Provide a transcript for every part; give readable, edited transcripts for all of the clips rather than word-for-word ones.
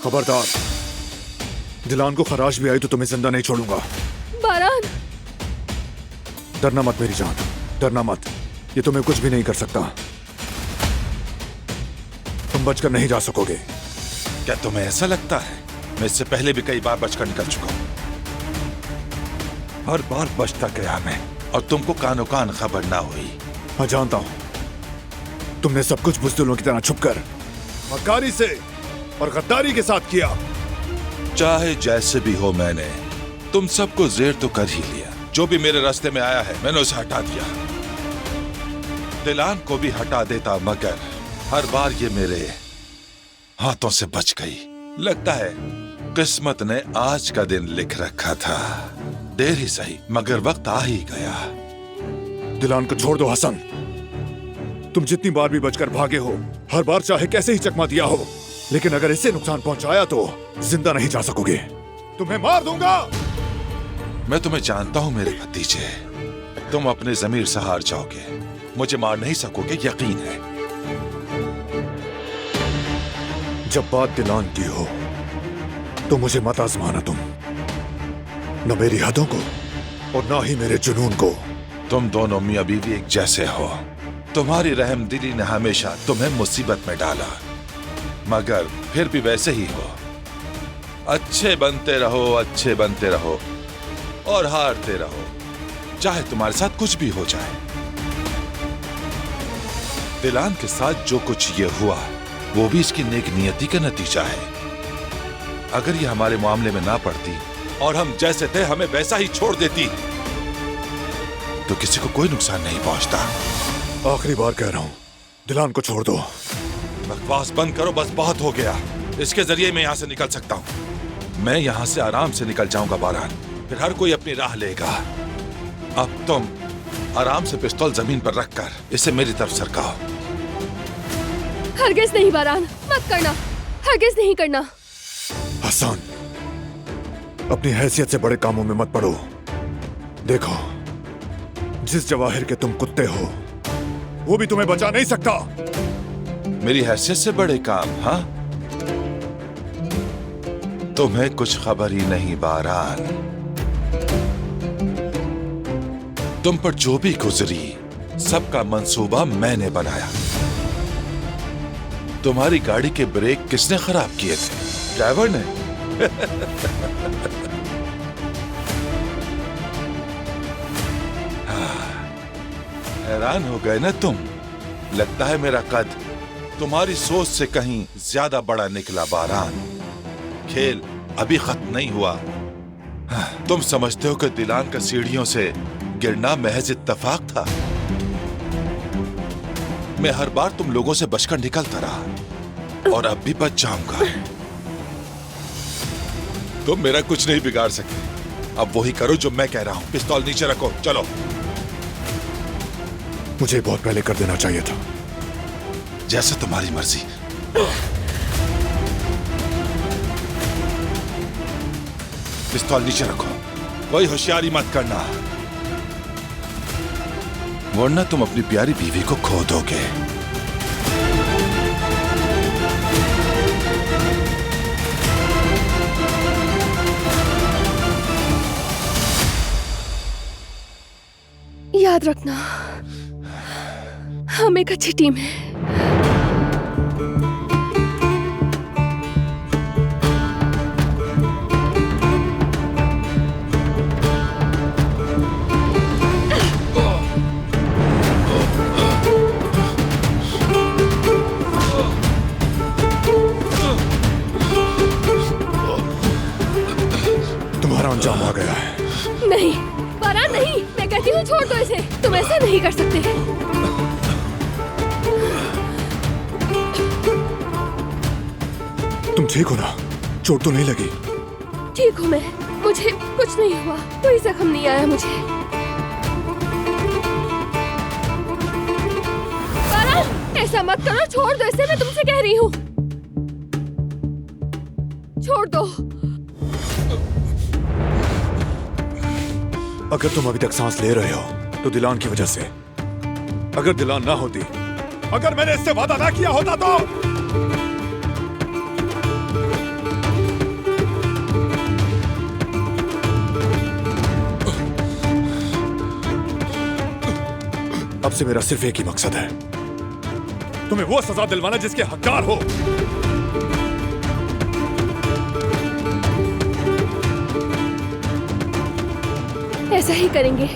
खबरदार, दिलान को खराश भी आई तो तुम्हें जिंदा नहीं छोड़ूंगा। बारान, डरना मत मेरी जान, डरना मत। ये तुम्हें कुछ भी नहीं कर सकता। तुम बचकर नहीं जा सकोगे। क्या तुम्हें ऐसा लगता है? मैं इससे पहले भी कई बार बचकर निकल चुका हूं। हर बार बचता गया मैं, और तुमको कानो कान खबर ना हुई। मैं जानता हूं तुमने सब कुछ बुज़दिलों की तरह छुपकर मक्कारी से और गद्दारी के साथ किया। चाहे जैसे भी हो, मैंने तुम सबको जेर तो कर ही लिया। जो भी मेरे रास्ते में आया है मैंने उसे हटा दिया। दिलान को भी हटा देता, मगर हर बार ये मेरे हाथों से बच गई। लगता है किस्मत ने आज का दिन लिख रखा था। देर ही सही, मगर वक्त आ ही गया। दिलान को छोड़ दो हसन। तुम जितनी बार भी बचकर भागे हो, हर बार चाहे कैसे ही चकमा दिया हो, लेकिन अगर इससे नुकसान पहुंचाया तो जिंदा नहीं जा सकोगे। तुम्हें मार दूंगा। मैं तुम्हें जानता हूं मेरे भतीजे, तुम अपने जमीर से हार जाओगे। मुझे मार नहीं सकोगे, यकीन है। जब बात दिलान की हो तो मुझे मत आजमाना तुम, न मेरी हदों को और ना ही मेरे जुनून को। तुम दोनों मियां बीवी एक जैसे हो। तुम्हारी रहमदिली ने हमेशा तुम्हें मुसीबत में डाला, मगर फिर भी वैसे ही हो। अच्छे बनते रहो, अच्छे बनते रहो और हारते रहो, चाहे तुम्हारे साथ कुछ भी हो जाए। दिलान के साथ जो कुछ ये हुआ वो भी इसकी नेक नियति का नतीजा है। अगर ये हमारे मामले में ना पड़ती और हम जैसे थे हमें वैसा ही छोड़ देती तो किसी को कोई नुकसान नहीं पहुंचता। आखिरी बार कह रहा हूं, दिलान को छोड़ दो। बकवास बंद करो, बस बहुत हो गया। इसके जरिए मैं यहां से निकल सकता हूं। मैं यहां से आराम से निकल जाऊंगा बारान, फिर हर कोई अपनी राह लेगा। अब तुम आराम से पिस्तौल जमीन पर रखकर इसे मेरी तरफ सरकाओ। हरगिज नहीं बारान, मत करना, हरगिज नहीं करना। हसन, अपनी हैसियत से बड़े कामों में मत पड़ो। देखो, जिस जवाहिर के तुम कुत्ते हो वो भी तुम्हें बचा नहीं सकता। मेरी हैसियत से बड़े काम? हाँ, तुम्हें कुछ खबर ही नहीं बारान। तुम पर जो भी गुजरी सबका मंसूबा मैंने बनाया। तुम्हारी गाड़ी के ब्रेक किसने खराब किए थे? ड्राइवर ने। हैरान हो गए ना तुम? लगता है मेरा कद तुम्हारी सोच से कहीं ज्यादा बड़ा निकला बारान। खेल अभी खत्म नहीं हुआ। तुम समझते हो कि दिलान का सीढ़ियों से गिरना महज इत्तेफाक था? मैं हर बार तुम लोगों से बचकर निकलता रहा और अब भी बच जाऊंगा। तुम मेरा कुछ नहीं बिगाड़ सकते। अब वही करो जो मैं कह रहा हूं। पिस्तौल नीचे रखो, चलो। मुझे बहुत पहले कर देना चाहिए था। जैसे तुम्हारी मर्जी। पिस्तौल नीचे रखो, कोई होशियारी मत करना, वरना तुम अपनी प्यारी बीवी को खो दोगे। याद रखना, हम एक अच्छी टीम है। तुम्हारा अंजाम आ गया है। नहीं बारान, नहीं, मैं कहती हूँ छोड़ दो इसे। तुम ऐसा नहीं कर सकते। तुम ठीक हो ना? चोट तो नहीं लगी? ठीक हूँ मैं, मुझे कुछ नहीं हुआ, कोई जख्म नहीं आया मुझे। बारान, ऐसा मत करो, छोड़ दो इसे, मैं तुमसे कह रही हूँ। छोड़ दो। अगर तुम अभी तक सांस ले रहे हो तो दिलान की वजह से। अगर दिलान ना होती, अगर मैंने इससे वादा ना किया होता तो अब से मेरा सिर्फ एक ही मकसद है, तुम्हें वो सजा दिलवाना जिसके हकदार हो। ऐसा ही करेंगे,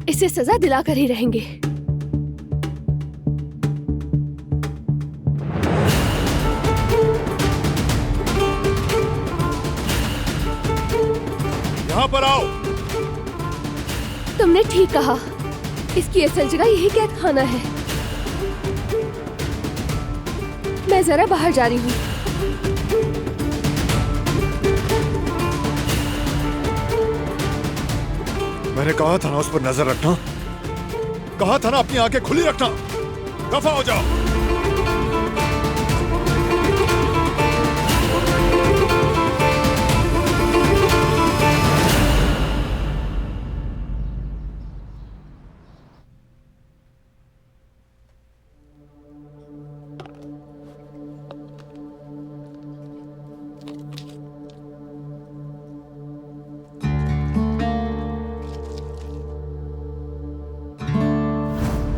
इसे सजा दिलाकर ही रहेंगे। यहाँ पर आओ। तुमने ठीक कहा, इसकी असल जगह यही कैद खाना है। मैं जरा बाहर जा रही हूँ। मैंने कहा था ना उस पर नजर रखना, कहा था ना अपनी आंखें खुली रखना। दफा हो जाओ।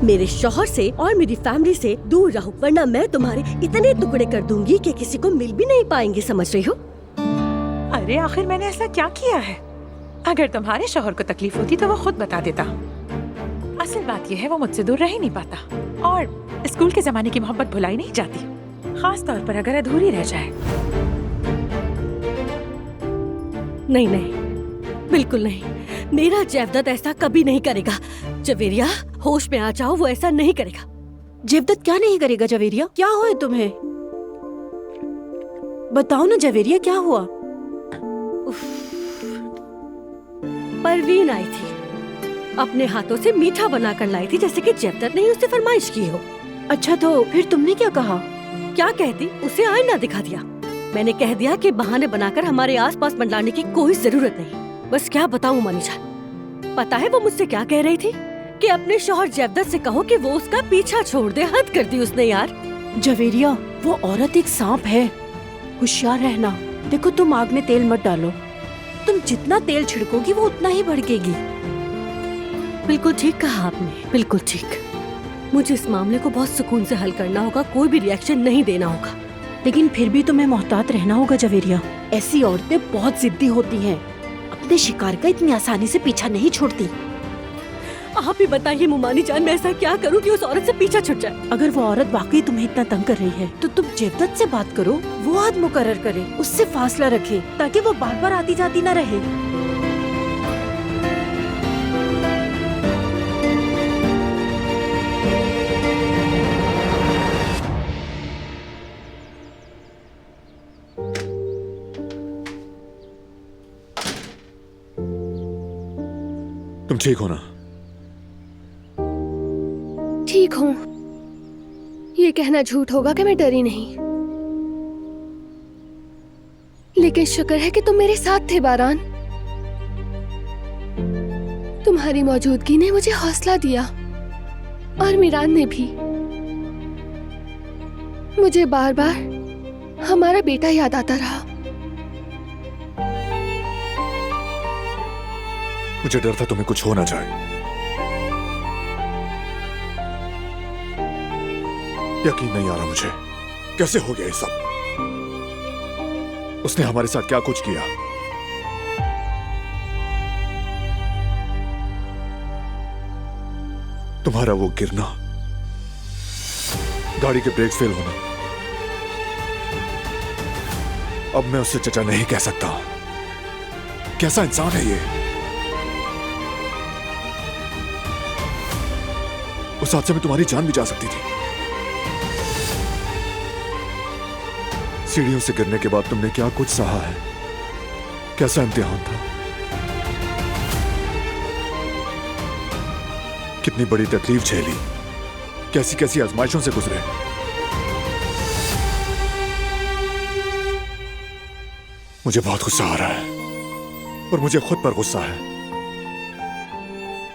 मेरे शौहर से और मेरी फैमिली से दूर रहो, वरना मैं तुम्हारे इतने टुकड़े कर दूंगी कि किसी को मिल भी नहीं पाएंगे, समझ रही हो? अरे आखिर मैंने ऐसा क्या किया है? अगर तुम्हारे शौहर को तकलीफ होती तो वो खुद बता देता। असल बात यह है वो मुझसे दूर रह ही नहीं पाता, और स्कूल के जमाने की मोहब्बत भुलाई नहीं जाती, खास तौर पर अगर अधूरी रह जाए। नहीं नहीं, बिल्कुल नहीं। मेरा जेवदत ऐसा कभी नहीं करेगा। जवेरिया, होश में आ जाओ, वो ऐसा नहीं करेगा। जेवदत क्या नहीं करेगा? जवेरिया, क्या हुआ तुम्हें? बताओ ना जवेरिया, क्या हुआ? परवीन आई थी, अपने हाथों से मीठा बनाकर लाई थी, जैसे कि जेवदत ने उससे फरमाइश की हो। अच्छा, तो फिर तुमने क्या कहा? क्या कहती? उसे आईना दिखा दिया। मैंने कह दिया कि बहाने बनाकर हमारे आसपास मंडलाने की कोई जरूरत नहीं। बस क्या बताऊं मनीषा, पता है वो मुझसे क्या कह रही थी? कि अपने शौहर जेवदत से कहो कि वो उसका पीछा छोड़ दे। हद कर दी उसने यार। जवेरिया, वो औरत एक सांप है, होशियार रहना। देखो, तुम आग में तेल मत डालो, तुम जितना तेल छिड़कोगी वो उतना ही भड़केगी। बिल्कुल ठीक कहा आपने, बिल्कुल ठीक। मुझे इस मामले को बहुत सुकून से हल करना होगा, कोई भी रिएक्शन नहीं देना होगा। लेकिन फिर भी तुम्हें मोहतात रहना होगा जवेरिया। ऐसी औरतें बहुत जिद्दी होती हैं, अपने शिकार का इतनी आसानी से पीछा नहीं छोड़ती। आप ही बताइए मुमानी जान, मैं ऐसा क्या करूं कि उस औरत से पीछा छूट जाए? अगर वो औरत वाकई तुम्हें इतना तंग कर रही है तो तुम जेवदत से बात करो, वो हद मुकर्रर करे, उससे फासला रखे, ताकि वो बार बार आती जाती न रहे। तुम ठीक हो ना? ठीक हूँ। ये कहना झूठ होगा कि मैं डरी नहीं, लेकिन शुक्र है कि तुम मेरे साथ थे बारान। तुम्हारी मौजूदगी ने मुझे हौसला दिया, और मीरान ने भी। मुझे बार बार हमारा बेटा याद आता रहा। मुझे डर था तुम्हें कुछ हो ना जाए। यकीन नहीं आ रहा मुझे, कैसे हो गया ये सब? उसने हमारे साथ क्या कुछ किया? तुम्हारा वो गिरना, गाड़ी के ब्रेक फेल होना, अब मैं उससे चचा नहीं कह सकता। कैसा इंसान है ये? उस हादसे में तुम्हारी जान भी जा सकती थी। सीढ़ियों से गिरने के बाद तुमने क्या कुछ सहा है, कैसा इम्तिहान था, कितनी बड़ी तकलीफ झेली, कैसी कैसी आजमाइशों से गुजरे। मुझे बहुत गुस्सा आ रहा है, और मुझे खुद पर गुस्सा है।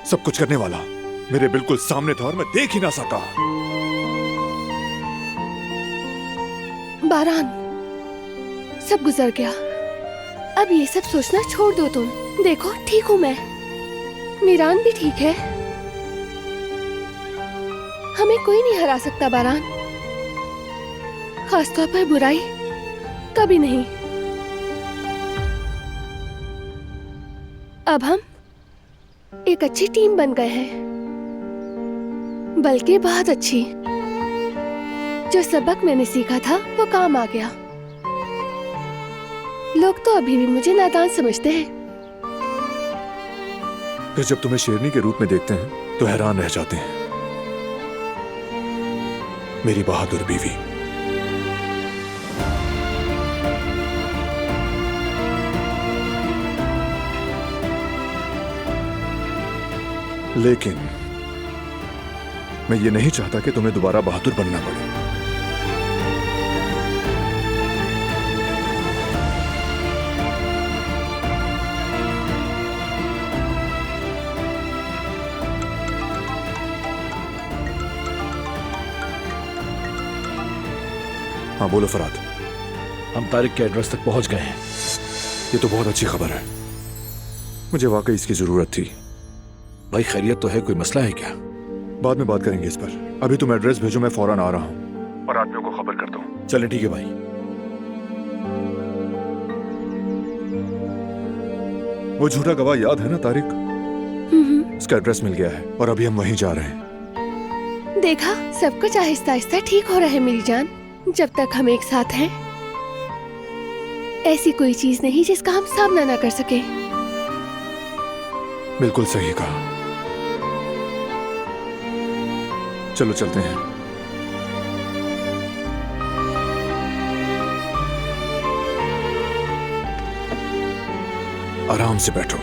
सब कुछ करने वाला मेरे बिल्कुल सामने था और मैं देख ही ना सका। बारान, सब गुजर गया, अब ये सब सोचना छोड़ दो तुम। देखो, ठीक हूँ मैं, मीरान भी ठीक है। हमें कोई नहीं हरा सकता बारान, खासतौर पर बुराई कभी नहीं। अब हम एक अच्छी टीम बन गए हैं, बल्कि बहुत अच्छी। जो सबक मैंने सीखा था वो काम आ गया। लोग तो अभी भी मुझे नादान समझते हैं। फिर जब तुम्हें शेरनी के रूप में देखते हैं तो हैरान रह जाते हैं। मेरी बहादुर बीवी। लेकिन मैं ये नहीं चाहता कि तुम्हें दोबारा बहादुर बनना पड़े। हाँ बोलो फराद। हम तारिक के एड्रेस तक पहुंच गए हैं। ये तो बहुत अच्छी खबर है, मुझे वाकई इसकी जरूरत थी। भाई खैरियत तो है, कोई मसला है क्या? बाद में बात करेंगे इस पर। अभी तुम एड्रेस भेजो, मैं फौरन आ रहा हूँ और आदमियों को खबर करता हूँ। चले ठीक है भाई। वो झूठा गवाह याद है ना तारिक? उसका एड्रेस मिल गया है और अभी हम वहीं जा रहे हैं। देखा, सब कुछ आहिस्ता आहिस्ता ठीक हो रहा है मेरी जान। जब तक हम एक साथ हैं, ऐसी कोई चीज नहीं जिसका हम सामना ना कर सके। बिल्कुल सही कहा। चलो चलते हैं। आराम से बैठो।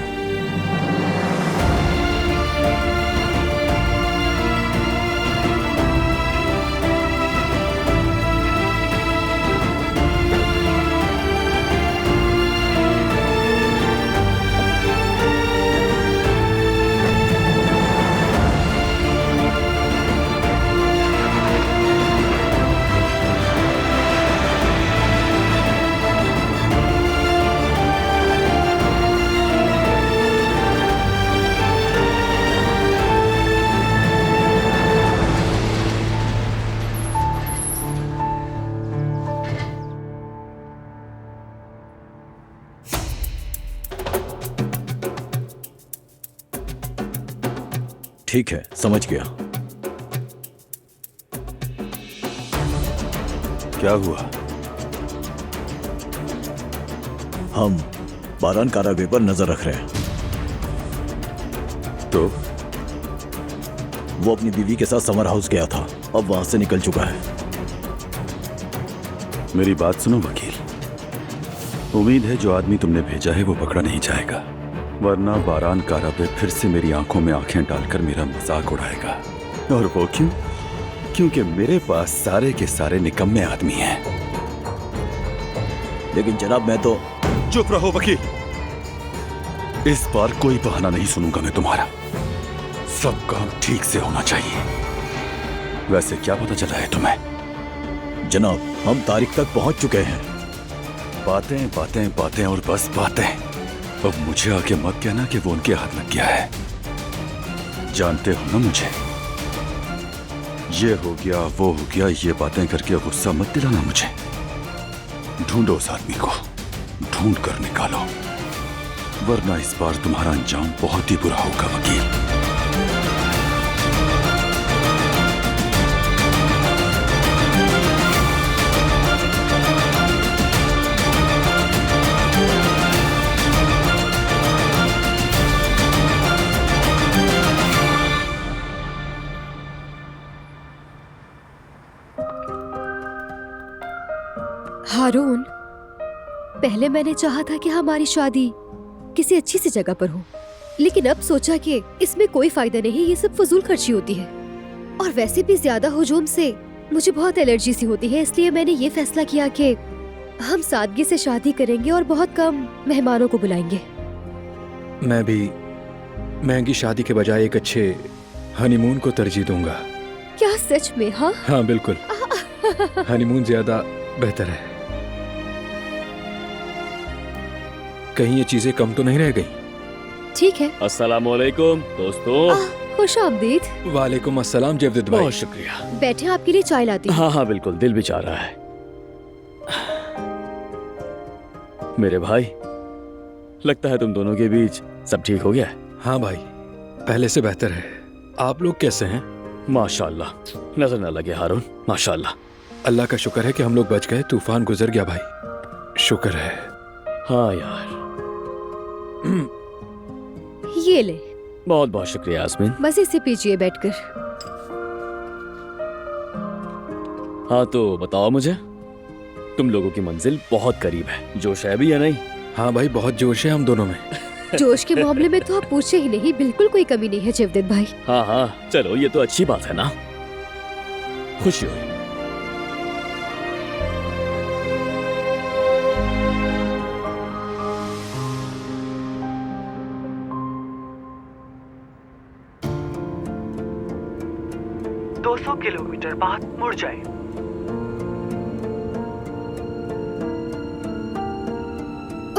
ठीक है, समझ गया। क्या हुआ? हम बारान कारागृह पर नजर रख रहे हैं। तो वो अपनी बीवी के साथ समर हाउस गया था, अब वहां से निकल चुका है। मेरी बात सुनो वकील, उम्मीद है जो आदमी तुमने भेजा है वो पकड़ा नहीं जाएगा, वरना बारान काराबे फिर से मेरी आंखों में आंखें डालकर मेरा मजाक उड़ाएगा। और वो क्यों? क्योंकि मेरे पास सारे के सारे निकम्मे आदमी हैं। लेकिन जनाब, मैं तो... चुप रहो वकील, इस बार कोई बहाना नहीं सुनूंगा मैं तुम्हारा। सब काम ठीक से होना चाहिए। वैसे क्या पता चला है तुम्हें? जनाब, हम तारिक तक पहुंच चुके हैं। बातें बातें बातें और बस बातें। अब मुझे आके मत कहना कि वो उनके हाथ लग गया है। जानते हो ना मुझे, ये हो गया वो हो गया, ये बातें करके गुस्सा मत दिलाना मुझे। ढूंढो उस आदमी को, ढूंढ कर निकालो, वरना इस बार तुम्हारा अंजाम बहुत ही बुरा होगा वकील। हारून, पहले मैंने चाहा था कि हमारी शादी किसी अच्छी सी जगह पर हो, लेकिन अब सोचा कि इसमें कोई फायदा नहीं, ये सब फजूल खर्ची होती है। और वैसे भी ज्यादा हुजूम से मुझे बहुत एलर्जी सी होती है, इसलिए मैंने ये फैसला किया कि हम सादगी से शादी करेंगे और बहुत कम मेहमानों को बुलाएंगे। मैं भी महंगी शादी के बजाय एक अच्छे हनीमून को तरजीह दूंगा। क्या सच में? हाँ हाँ बिल्कुल, हनीमून ज्यादा बेहतर है। कहीं ये चीजें कम तो नहीं रह गई? ठीक है। अस्सलामुअलैकुम दोस्तों। खुश आमदीद। वालेकुम अस्सलाम जवदत भाई। बहुत शुक्रिया। बैठे, आपके लिए चाय लाती हूँ। हाँ हाँ बिल्कुल, दिल भी चाह रहा है। मेरे भाई, लगता है तुम दोनों के बीच सब ठीक हो गया है। हाँ भाई, पहले से बेहतर है। आप लोग कैसे हैं? माशाल्लाह, नजर न लगे हारून, माशाल्लाह। अल्लाह का शुक्र है कि हम लोग बच गए। तूफान गुजर गया भाई, शुक्र है। हाँ यार, ये ले, बहुत बहुत शुक्रिया यास्मीन। बस इसे पीजिए बैठकर। हाँ तो बताओ मुझे, तुम लोगों की मंजिल बहुत करीब है, जोश है भी या नहीं? हाँ भाई, बहुत जोश है हम दोनों में। जोश के मामले में तो आप पूछे ही नहीं, बिल्कुल कोई कमी नहीं है जवदत भाई। हाँ हाँ, चलो ये तो अच्छी बात है ना, खुशी हुई। किलोमीटर बाद मुड़ जाए।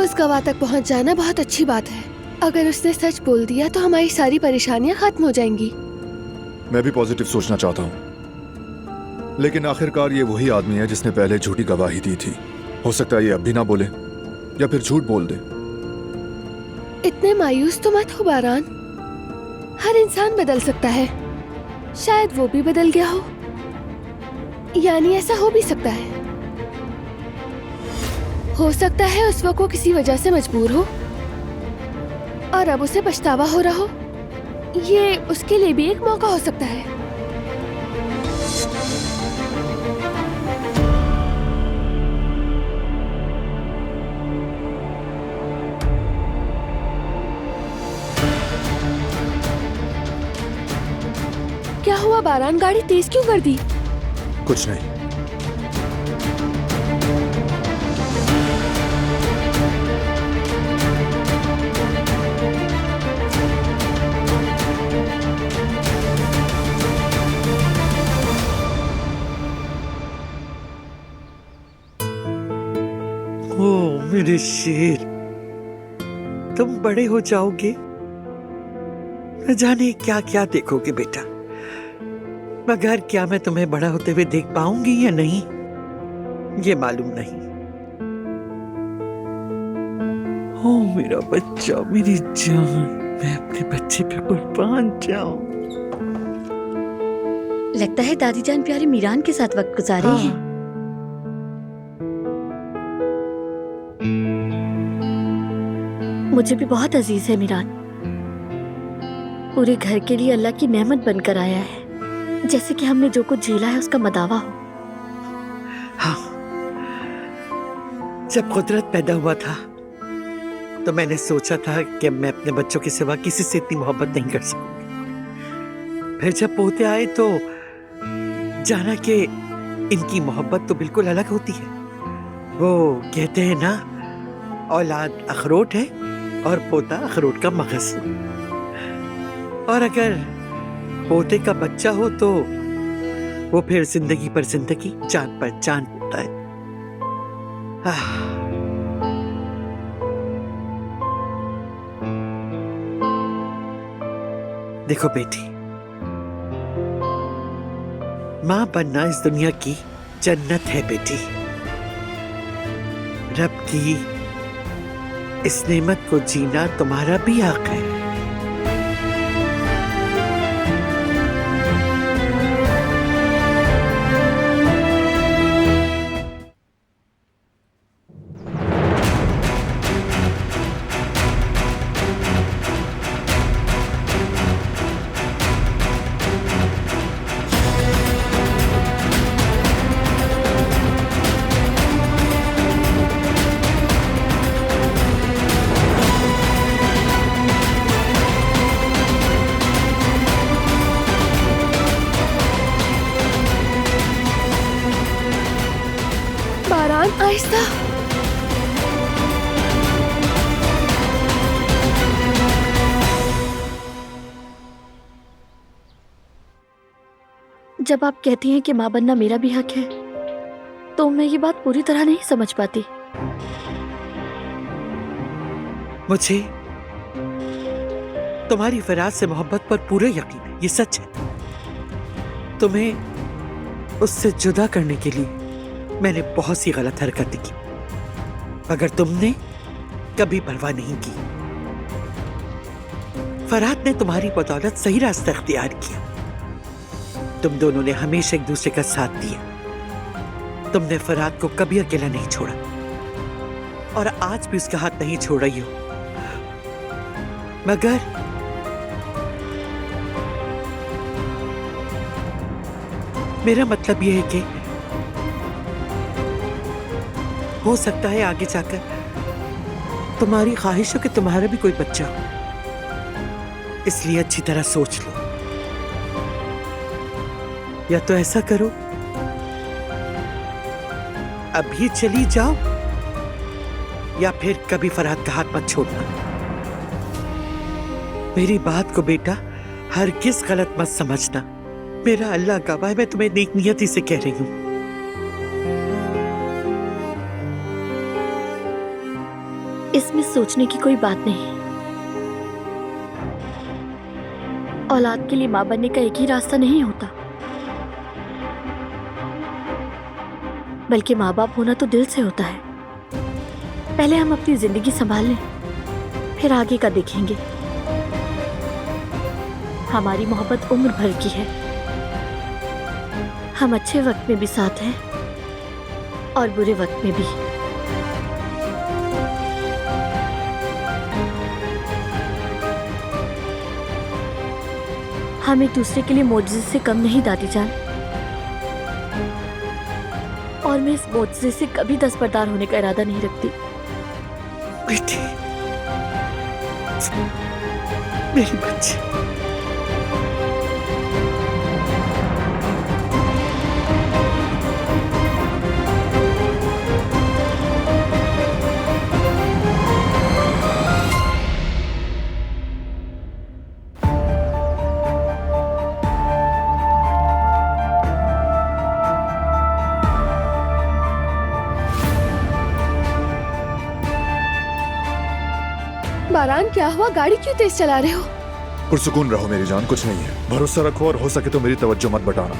उस गवाह तक पहुंच जाना बहुत अच्छी बात है। अगर उसने सच बोल दिया तो हमारी सारी परेशानियां खत्म हो जाएंगी। मैं भी पॉजिटिव सोचना चाहता हूँ, लेकिन आखिरकार ये वही आदमी है जिसने पहले झूठी गवाही दी थी। हो सकता है ये अब भी ना बोले या फिर झूठ बोल दे। इतने मायूस तो मत हो बारान, हर इंसान बदल सकता है। शायद वो भी बदल गया हो, यानी ऐसा हो भी सकता है। हो सकता है उस वक्त वो किसी वजह से मजबूर हो और अब उसे पछतावा हो रहा हो। ये उसके लिए भी एक मौका हो सकता है। क्या हुआ बारान, गाड़ी तेज क्यों कर दी? कुछ नहीं। ओ मेरे शेर, तुम बड़े हो जाओगे, न जाने क्या क्या देखोगे बेटा। मगर क्या मैं तुम्हें बड़ा होते हुए देख पाऊंगी या नहीं, ये मालूम नहीं। ओ मेरा बच्चा, मेरी जान, मैं अपने बच्चे पे कुर्बान जाऊं। लगता है दादी जान प्यारी मीरान के साथ वक्त गुजार रही हैं। मुझे भी बहुत अजीज है मीरान। पूरे घर के लिए अल्लाह की नेमत बनकर आया है, जैसे कि हमने जो कुछ झेला है उसका मदावा हो। हाँ, जब कुदरत पैदा हुआ था तो मैंने सोचा था कि मैं अपने बच्चों के सिवा किसी से इतनी मोहब्बत नहीं कर सकूंगी। फिर जब पोते आए तो जाना कि इनकी मोहब्बत तो बिल्कुल अलग होती है। वो कहते हैं ना, औलाद अखरोट है और पोता अखरोट का मगज। और अगर पोते का बच्चा हो तो वो फिर जिंदगी पर जिंदगी, चांद पर चांद होता है। देखो बेटी, मां बनना इस दुनिया की जन्नत है बेटी। रब की इस नेमत को जीना तुम्हारा भी हक है। आहिस्ता। जब आप कहती हैं कि माँ बनना मेरा भी हक है, तो मैं ये बात पूरी तरह नहीं समझ पाती। मुझे तुम्हारी फराज से मोहब्बत पर पूरा यकीन है। ये सच है। तुम्हें उससे जुदा करने के लिए मैंने बहुत सी गलत हरकतें की, मगर तुमने कभी परवाह नहीं की। फरहाद ने तुम्हारी बदौलत सही रास्ता इख्तियार किया। तुम दोनों ने हमेशा एक दूसरे का साथ दिया। तुमने फरहाद को कभी अकेला नहीं छोड़ा और आज भी उसका हाथ नहीं छोड़ रही हो। मगर मेरा मतलब यह है कि हो सकता है आगे जाकर तुम्हारी ख्वाहिश हो कि तुम्हारा भी कोई बच्चा हो, इसलिए अच्छी तरह सोच लो। या तो ऐसा करो, अभी चली जाओ, या फिर कभी फरहाद का हाथ मत छोड़ना। मेरी बात को बेटा हरगिज़ गलत मत समझना। मेरा अल्लाह गवाह है, मैं तुम्हें नेक नियति से कह रही हूं। इसमें सोचने की कोई बात नहीं। औलाद के लिए माँ बनने का एक ही रास्ता नहीं होता, बल्कि माँ बाप होना तो दिल से होता है। पहले हम अपनी जिंदगी संभाल लें, फिर आगे का देखेंगे। हमारी मोहब्बत उम्र भर की है। हम अच्छे वक्त में भी साथ हैं और बुरे वक्त में भी। हम एक दूसरे के लिए मोजज़े से कम नहीं दादी जान, और मैं इस मोजज़े से कभी दस्तबरदार होने का इरादा नहीं रखती। बेटी, मेरी बच्ची, बारान क्या हुआ? गाड़ी क्यों तेज चला रहे हो? पुरसुकून रहो मेरी जान, कुछ नहीं है। भरोसा रखो और हो सके तो मेरी तवज्जो मत बटाना।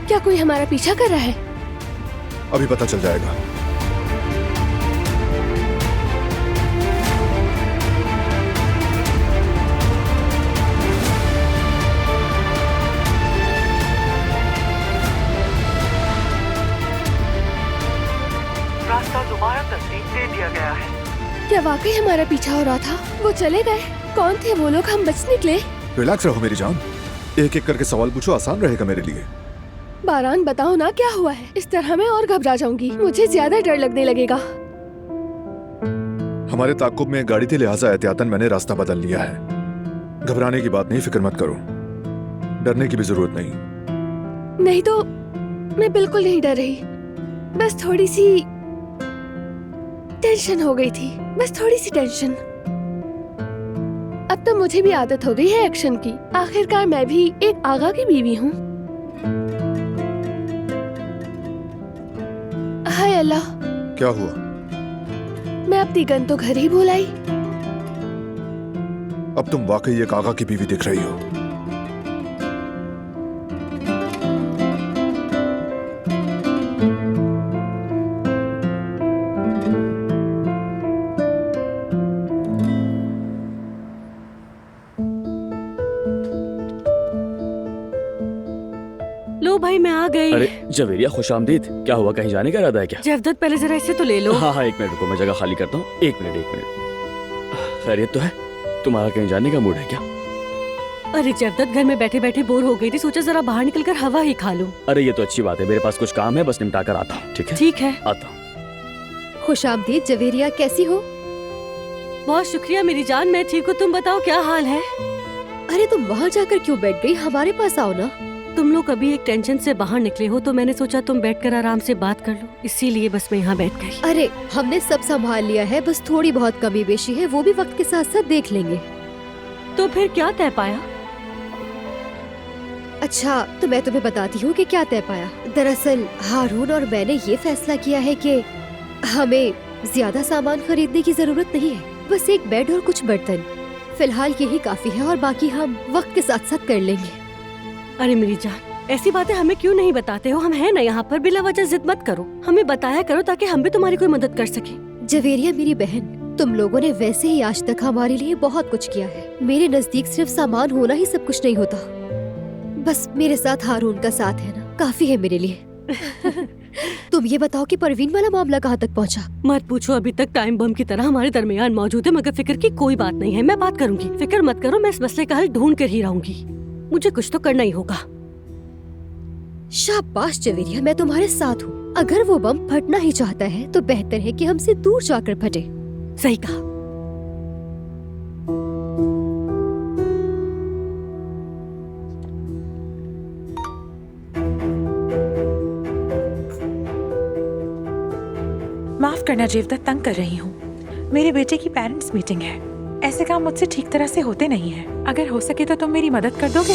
क्या कोई हमारा पीछा कर रहा है? अभी पता चल जाएगा। रास्ता दोबारा तस्दीक दे दिया गया है। क्या वाकई हमारा पीछा हो रहा था? वो चले गए? कौन थे वो लोग? हम बच निकले। रिलैक्स रहो मेरी जान, एक एक करके सवाल पूछो, आसान रहेगा मेरे लिए। बारान बताओ ना क्या हुआ है? इस तरह मैं और घबरा जाऊंगी, मुझे ज्यादा डर लगने लगेगा। हमारे ताकुब में एक गाड़ी थी, लिहाजा एहतियातन मैंने रास्ता बदल लिया है। घबराने की बात नहीं, फिक्र मत करो, डरने की भी जरूरत नहीं। नहीं तो मैं बिल्कुल नहीं डर रही, बस थोड़ी सी टेंशन हो गई थी, बस थोड़ी सी टेंशन। अब तो मुझे भी आदत हो गई है एक्शन की। आखिरकार मैं भी एक आगा की बीवी हूँ। हाय अल्लाह, क्या हुआ? मैं अपनी गन तो घर ही भूल आई। अब तुम वाकई एक आगा की बीवी दिख रही हो। लो भाई, मैं आ गई। अरे जवेरिया, खुशामदीद। क्या हुआ, कहीं जाने का इरादा है क्या? जवदत, पहले जरा इसे तो ले लो। हाँ हाँ, एक मिनट रुको, मैं जगह खाली करता हूँ। एक मिनट। खैरियत तो है? तुम्हारा कहीं जाने का मूड है क्या? अरे जवदत, घर में बैठे बैठे बोर हो गई थी, सोचा जरा बाहर निकलकर हवा ही खा लूं। अरे ये तो अच्छी बात है, मेरे पास कुछ काम है, बस निपटा कर आता हूँ। ठीक है? ठीक है, आता हूँ। खुशामदीद जवेरिया, कैसी हो? बहुत शुक्रिया मेरी जान, मैं ठीक हूँ। तुम बताओ क्या हाल है? अरे तुम वहाँ जाकर क्यों बैठ गई? हमारे पास आओ ना। तुम लोग अभी एक टेंशन से बाहर निकले हो, तो मैंने सोचा तुम बैठकर आराम से बात कर लो, इसीलिए बस मैं यहाँ बैठ गई। अरे हमने सब संभाल लिया है, बस थोड़ी बहुत कमी बेशी है, वो भी वक्त के साथ साथ देख लेंगे। तो फिर क्या तय पाया? अच्छा, तो मैं तुम्हें बताती हूँ कि क्या तय पाया। दरअसल हारून और मैंने ये फैसला किया है कि हमें ज्यादा सामान खरीदने की जरूरत नहीं है, बस एक बेड और कुछ बर्तन। फिलहाल यही काफी है और बाकी हम वक्त के साथ साथ कर लेंगे। अरे मेरी जान, ऐसी बातें हमें क्यों नहीं बताते हो? हम हैं ना यहाँ पर, बिला वजह जिद मत करो, हमें बताया करो ताकि हम भी तुम्हारी कोई मदद कर सके। जवेरिया मेरी बहन, तुम लोगों ने वैसे ही आज तक हमारे लिए बहुत कुछ किया है। मेरे नजदीक सिर्फ सामान होना ही सब कुछ नहीं होता, बस मेरे साथ हारून का साथ है ना, काफी है मेरे लिए। तुम ये बताओ कि परवीन वाला मामला कहाँ तक पहुँचा? मत पूछो, अभी तक टाइम बम की तरह हमारे दरमियान मौजूद है, मगर फिक्र की कोई बात नहीं है। मैं बात करूंगी, फिक्र मत करो, मैं इस मसले का हल ढूंढ कर ही रहूंगी। मुझे कुछ तो करना ही होगा। शाबाश जवेरिया, मैं तुम्हारे साथ हूँ। अगर वो बम फटना ही चाहता है तो बेहतर है कि हमसे दूर जाकर फटे। सही कहा। माफ करना जेवदत्त, तंग कर रही हूँ। मेरे बेटे की पेरेंट्स मीटिंग है। ऐसे काम मुझसे ठीक तरह से होते नहीं हैं। अगर हो सके तो तुम मेरी मदद कर दोगे?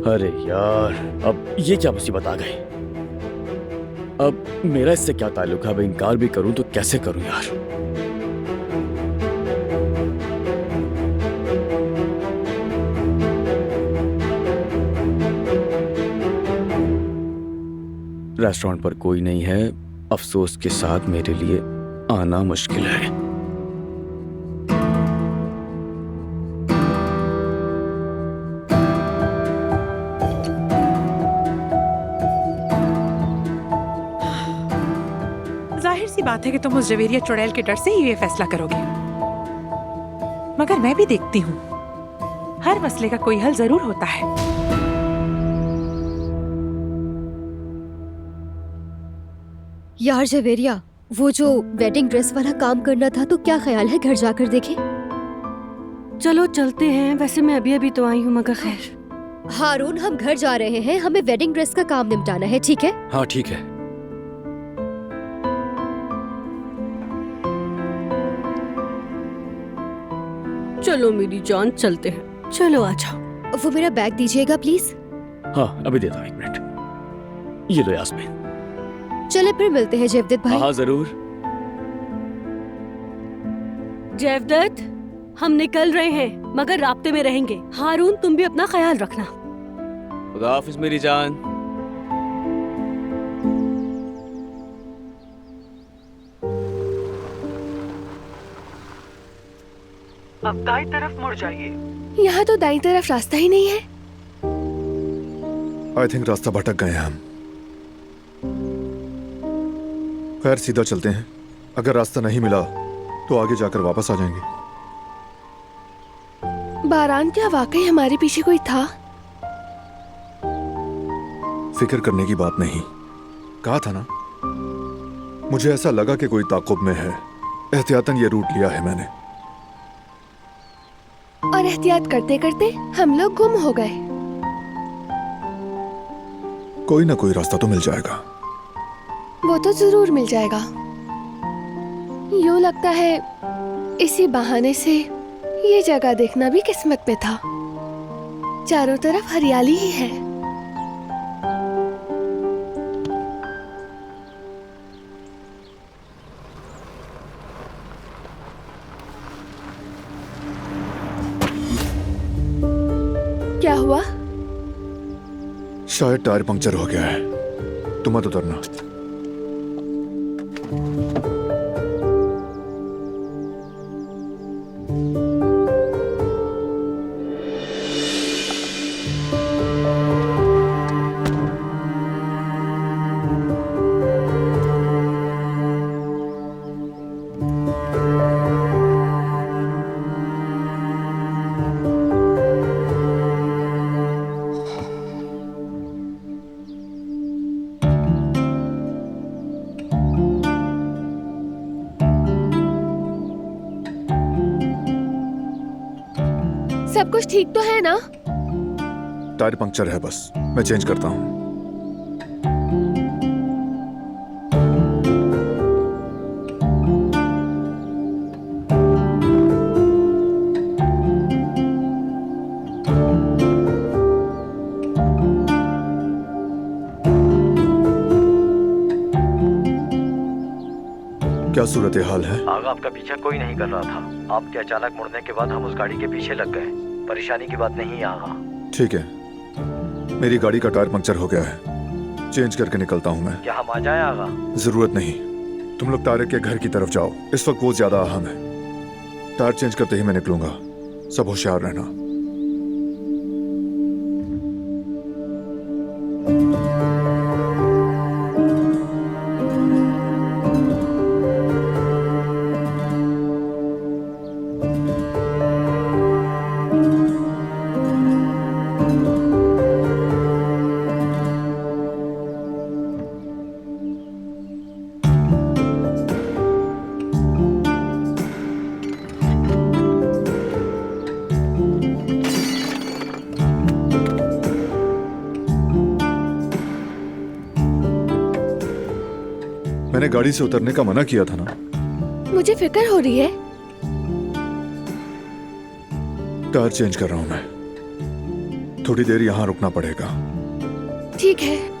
अरे यार, अब ये क्या मुसीबत आ गई? अब मेरा इससे क्या ताल्लुक है? अब इनकार भी करूं तो कैसे करूं यार? रेस्टोरेंट पर कोई नहीं है, अफसोस के साथ मेरे लिए आना मुश्किल है। जाहिर सी बात है कि तुम उस जवेरिया चुड़ैल के डर से ही ये फैसला करोगे, मगर मैं भी देखती हूँ हर मसले का कोई हल जरूर होता है। यार जवेरिया, वो जो वेडिंग ड्रेस वाला काम करना था तो क्या ख्याल है घर जाकर देखें? चलो चलते हैं। वैसे मैं अभी अभी तो आई हूँ, मगर खैर। हारून, हम घर जा रहे हैं, हमें वेडिंग ड्रेस का काम निपटाना है, ठीक है? हाँ ठीक है। चलो मेरी जान, चलते हैं। चलो आ जाओ। वो मेरा बैग दीजिएगा प्लीज। हाँ अभी देता हूँ, 1 मिनट। ये लो यास्मीन। चले फिर मिलते हैं जेवदत्त भाई। हाँ जरूर। जेवदत्त, हम निकल रहे हैं, मगर राब्ते में रहेंगे। हारून, तुम भी अपना ख्याल रखना। खुदा हाफिज मेरी जान। अब दाई तरफ मुड़ जाइए। यहाँ तो दाईं तरफ रास्ता ही नहीं है। आई थिंक रास्ता भटक गए हैं हम। खैर सीधा चलते हैं, अगर रास्ता नहीं मिला तो आगे जाकर वापस आ जाएंगे। बारान, क्या वाकई हमारे पीछे कोई था? फिक्र करने की बात नहीं, कहा था ना। मुझे ऐसा लगा कि कोई ताक़ुब में है, एहतियातन ये रूट लिया है मैंने। और एहतियात करते करते हम लोग गुम हो गए। कोई ना कोई रास्ता तो मिल जाएगा। वो तो जरूर मिल जाएगा। यूं लगता है इसी बहाने से ये जगह देखना भी किस्मत में था। चारों तरफ हरियाली ही है। क्या हुआ? शायद टायर पंक्चर हो गया है। तुम मत उतरना। सब कुछ ठीक तो है ना? टायर पंक्चर है बस, मैं चेंज करता हूँ। क्या सूरत हाल है? आगा आपका पीछा कोई नहीं कर रहा था। आपके अचानक मुड़ने के बाद हम उस गाड़ी के पीछे लग गए। परेशानी की बात नहीं आगा। ठीक है, मेरी गाड़ी का टायर पंक्चर हो गया है, चेंज करके निकलता हूँ मैं। क्या हम आ जाएं आगा? जरूरत नहीं, तुम लोग तारिक के घर की तरफ जाओ, इस वक्त वो ज्यादा अहम है। टायर चेंज करते ही मैं निकलूंगा, सब होशियार रहना। मैंने गाड़ी से उतरने का मना किया था ना। मुझे फिक्र हो रही है। टायर चेंज कर रहा हूं मैं, थोड़ी देर यहां रुकना पड़ेगा। ठीक है।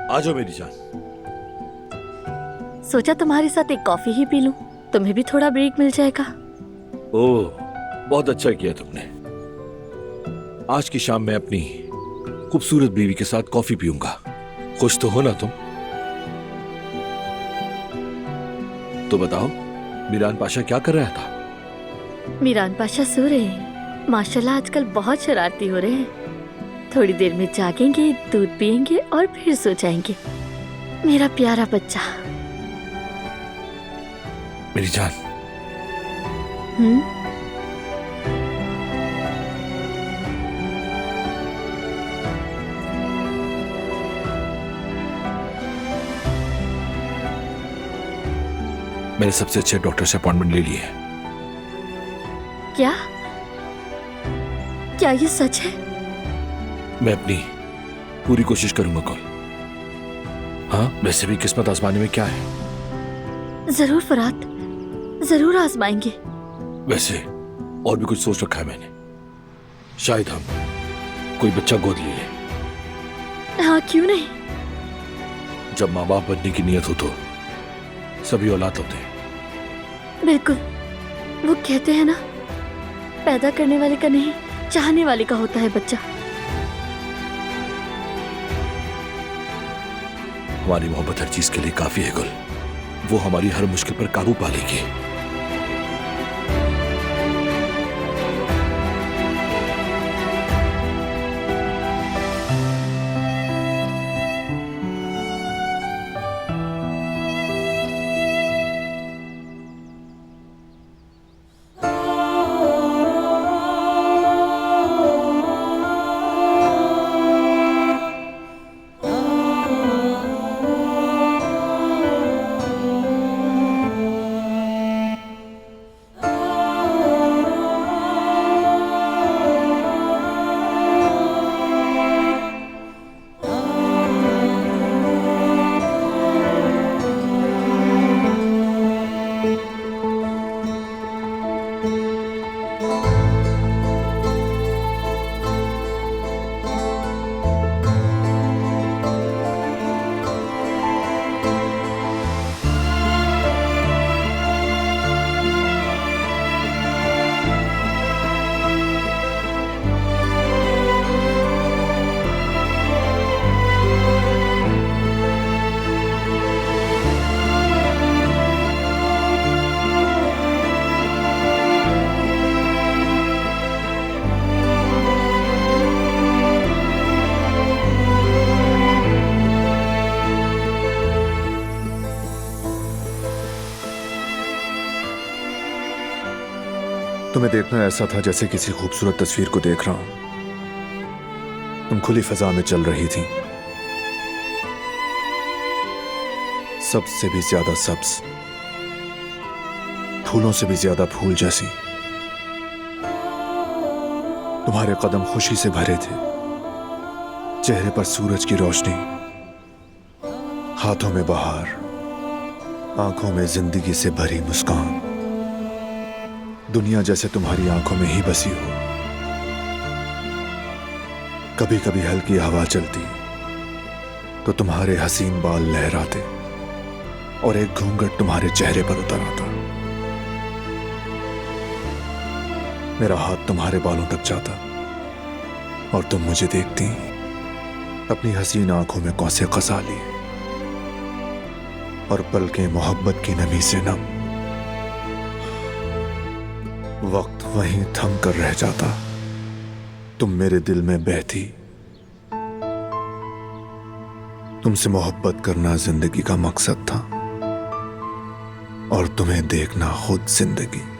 आ जाओ मेरी जान। सोचा तुम्हारे साथ एक कॉफी ही पी लूं, तुम्हें भी थोड़ा ब्रेक मिल जाएगा। ओह, बहुत अच्छा किया तुमने। आज की शाम मैं अपनी खूबसूरत बीवी के साथ कॉफी पीऊंगा। खुश तो हो ना तुम? तो बताओ, मीरान पाशा क्या कर रहा था? मीरान पाशा सो रहे हैं। माशाल्लाह आजकल बहुत शरारती हो रहे हैं। थोड़ी देर में जागेंगे, दूध पियेंगे और फिर सो जाएंगे। मेरा प्यारा बच्चा। मेरी जान। मैंने सबसे अच्छे डॉक्टर से अपॉइंटमेंट ले ली है। क्या? क्या ये सच है? मैं अपनी पूरी कोशिश करूंगा कल। हाँ, वैसे भी किस्मत आजमाने में क्या है। जरूर फरात, जरूर आजमाएंगे। वैसे और भी कुछ सोच रखा है मैंने। शायद हम कोई बच्चा गोद ले लें। हाँ, क्यों नहीं। जब माँ बाप बनने की नियत हो तो सभी औलाद होते हैं। बिल्कुल, वो कहते हैं ना, पैदा करने वाले का नहीं, चाहने वाले का होता है बच्चा। हमारी मोहब्बत हर चीज के लिए काफी है गुल। वो हमारी हर मुश्किल पर काबू पा लेगी। तुम्हें देखना ऐसा था जैसे किसी खूबसूरत तस्वीर को देख रहा हूं। तुम खुली फजा में चल रही थी, सबसे भी ज्यादा सब्ज, फूलों से भी ज्यादा फूल जैसी। तुम्हारे कदम खुशी से भरे थे, चेहरे पर सूरज की रोशनी, हाथों में बहार, आंखों में जिंदगी से भरी मुस्कान। दुनिया जैसे तुम्हारी आंखों में ही बसी हो। कभी कभी हल्की हवा चलती तो तुम्हारे हसीन बाल लहराते और एक घूंघट तुम्हारे चेहरे पर उतर आता। मेरा हाथ तुम्हारे बालों तक जाता और तुम मुझे देखती, अपनी हसीन आंखों में कौसे खसा लिए और पलकें मोहब्बत की नमी से नम। वक्त वहीं थम कर रह जाता, तुम मेरे दिल में बहती। तुमसे मोहब्बत करना जिंदगी का मकसद था और तुम्हें देखना खुद जिंदगी।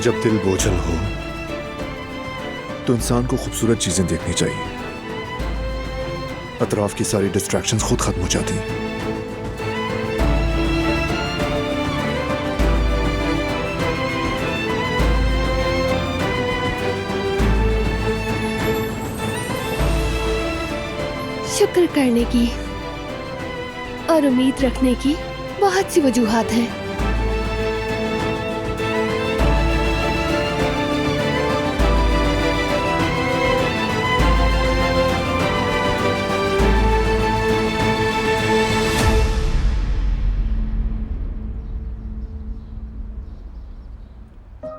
जब दिल बोझल हो तो इंसान को खूबसूरत चीजें देखनी चाहिए। अतराफ की सारी डिस्ट्रैक्शंस खुद खत्म हो जाती हैं। शुक्र करने की और उम्मीद रखने की बहुत सी वजूहात हैं।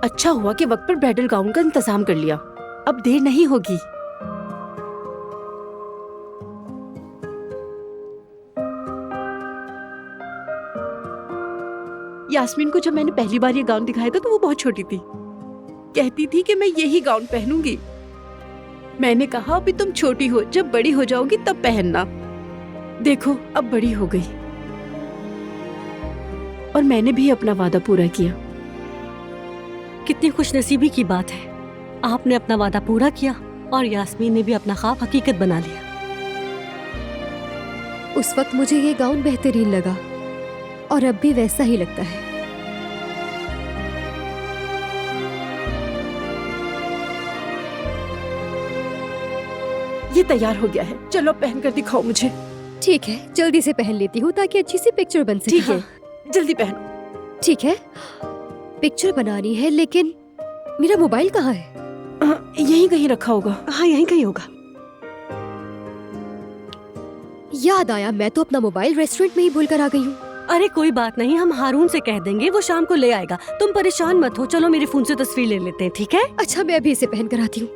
अच्छा हुआ कि वक्त पर ब्राइडल गाउन का इंतजाम कर लिया, अब देर नहीं होगी। यास्मीन को जब मैंने पहली बार ये गाउन दिखाया था तो वो बहुत छोटी थी, कहती थी कि मैं यही गाउन पहनूंगी। मैंने कहा अभी तुम छोटी हो, जब बड़ी हो जाओगी तब पहनना। देखो अब बड़ी हो गई और मैंने भी अपना वादा पूरा किया। कितनी खुशनसीबी की बात है, आपने अपना वादा पूरा किया और यास्मीन ने भी अपना ख्वाब हकीकत बना लिया। उस वक्त मुझे ये गाउन बेहतरीन लगा और अब भी वैसा ही लगता है। ये तैयार हो गया है, चलो पहन कर दिखाओ मुझे। ठीक है, जल्दी से पहन लेती हूँ ताकि अच्छी सी पिक्चर बन सके। ठीक है, जल्दी पहनो। ठीक है, पिक्चर बनानी है, लेकिन मेरा मोबाइल कहाँ है? यहीं कहीं रखा होगा। हाँ यहीं कहीं होगा। याद आया, मैं तो अपना मोबाइल रेस्टोरेंट में ही भूल कर आ गई हूँ। अरे कोई बात नहीं, हम हारून से कह देंगे, वो शाम को ले आएगा। तुम परेशान मत हो, चलो मेरे फोन से तस्वीर ले लेते हैं, ठीक है? अच्छा, मैं अभी इसे पहन कर आती हूँ।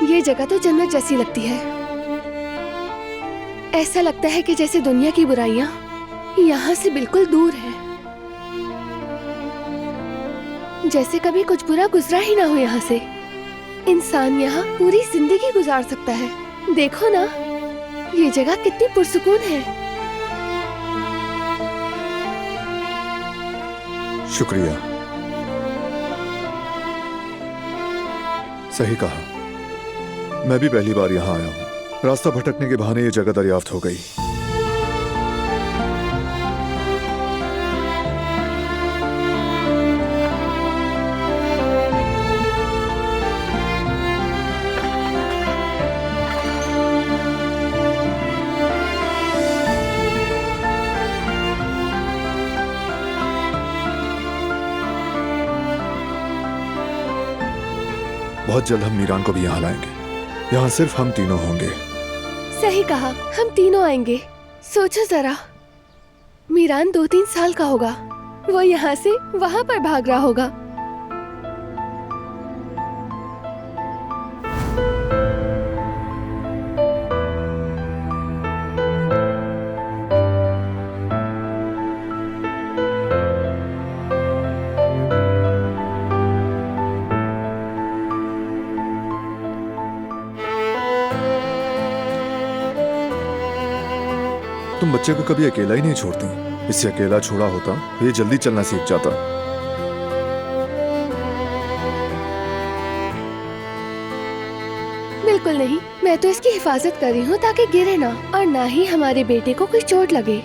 ये जगह तो जन्नत जैसी लगती है। ऐसा लगता है कि जैसे दुनिया की बुराइयां यहाँ से बिल्कुल दूर है, जैसे कभी कुछ बुरा गुजरा ही ना हो यहाँ से। इंसान यहाँ पूरी जिंदगी गुजार सकता है। देखो ना, ये जगह कितनी पुरसुकून है। शुक्रिया, सही कहा। मैं भी पहली बार यहाँ आया हूँ। रास्ता भटकने के बहाने ये जगह दरियाफ्त हो गई। बहुत जल्द हम मीरान को भी यहाँ लाएंगे। यहाँ सिर्फ हम तीनों होंगे। सही कहा, हम तीनों आएंगे। सोचो जरा, मीरान 2-3 साल का होगा, वो यहाँ से वहाँ पर भाग रहा होगा। तुम बच्चे को कभी अकेला ही नहीं छोड़ती। इससे अकेला छोड़ा होता ये जल्दी चलना सीख जाता। बिल्कुल नहीं, मैं तो इसकी हिफाजत कर रही हूँ ताकि गिरे ना, और ना ही हमारे बेटे को कोई चोट लगे।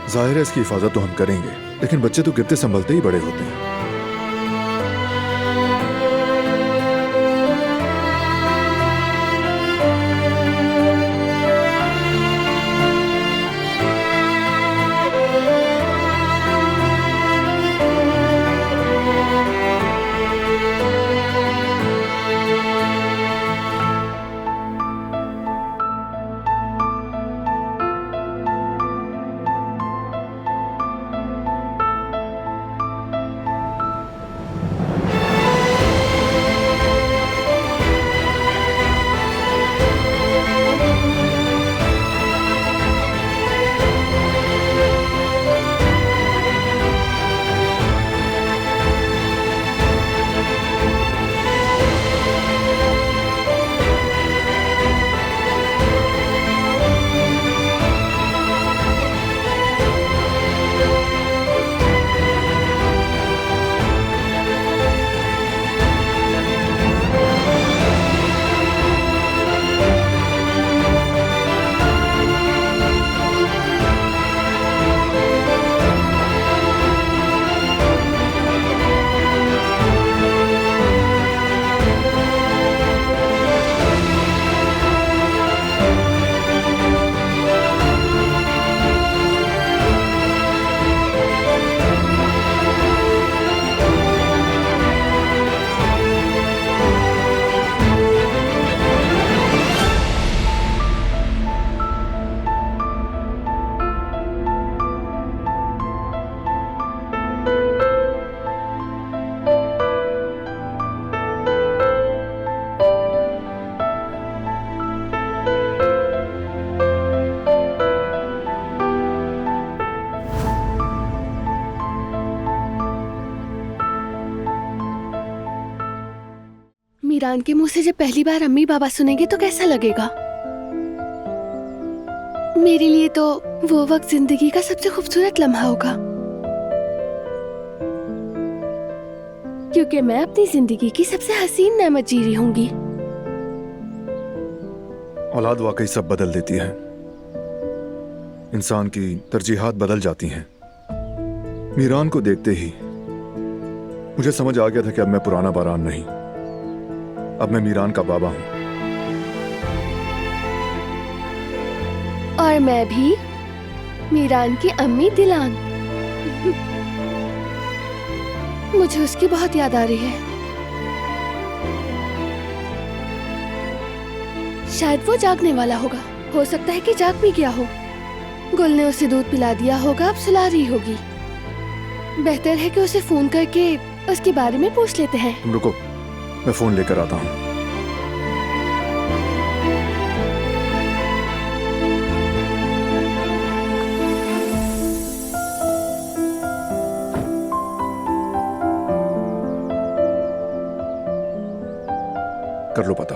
जाहिर है इसकी हिफाजत तो हम करेंगे, लेकिन बच्चे तो गिरते संभलते ही बड़े होते हैं। मीरान के मुंह से जब पहली बार अम्मी बाबा सुनेंगे तो कैसा लगेगा। मेरे लिए तो वो वक्त जिंदगी का सबसे खूबसूरत लम्हा होगा, क्योंकि मैं अपनी जिंदगी की सबसे हसीन नेमत जी रही होंगी। औलाद वाकई सब बदल देती है। इंसान की तरजीहात बदल जाती हैं। मीरान को देखते ही मुझे समझ आ गया था कि अब मैं पुराना बारान नहीं, अब मैं मीरान का बाबा हूं। और मैं भी मीरान की अम्मी दिलान। मुझे उसकी बहुत याद आ रही है। शायद वो जागने वाला होगा, हो सकता है कि जाग भी गया हो। गुल ने उसे दूध पिला दिया होगा, अब सुला रही होगी। बेहतर है कि उसे फोन करके उसके बारे में पूछ लेते हैं। तुम रुको, मैं फोन लेकर आता हूँ। कर लो पता।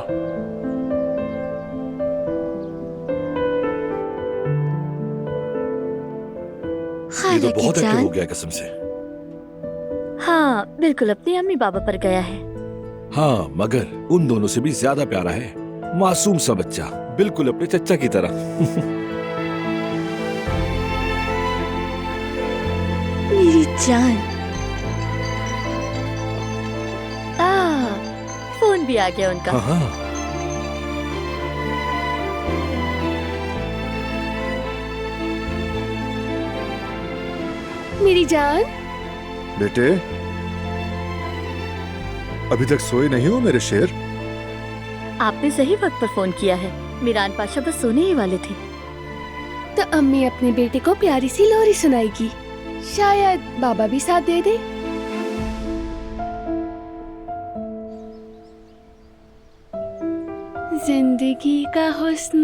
ये तो बहुत एक्टिव हो गया कसम से। हाँ बिल्कुल, अपनी अम्मी बाबा पर गया है। हाँ मगर उन दोनों से भी ज्यादा प्यारा है, मासूम सा बच्चा, बिल्कुल अपने चच्चा की तरह। मेरी जान। फोन भी आ गया उनका। हाँ। मेरी जान। बेटे, अभी तक सोए नहीं हो मेरे शेर? आपने सही वक्त पर फोन किया है। मीरान पाशा बस सोने ही वाले थे। तो अम्मी अपने बेटे को प्यारी सी लोरी सुनाएगी, शायद बाबा भी साथ दे दे। जिंदगी का हुस्न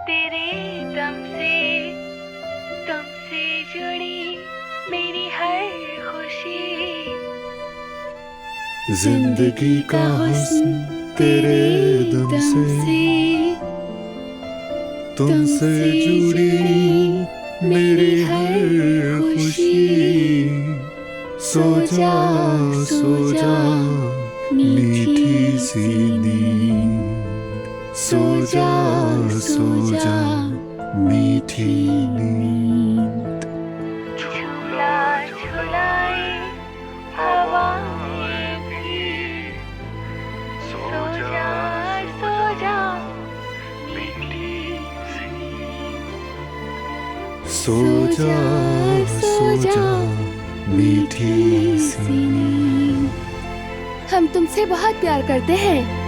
तेरे दम से, तुमसे जुड़ी मेरी हर खुशी। जिंदगी का हुस्न तेरे दम से, तुमसे जुड़ी मेरी हर खुशी। सो जा सो जा मीठी सी नींद, सो जा मीठी नींद। झूला झुलाए हवाएं भी, सो जा मीठी सी नींद। सो जा मीठी सी नींद। हम तुमसे बहुत प्यार करते हैं।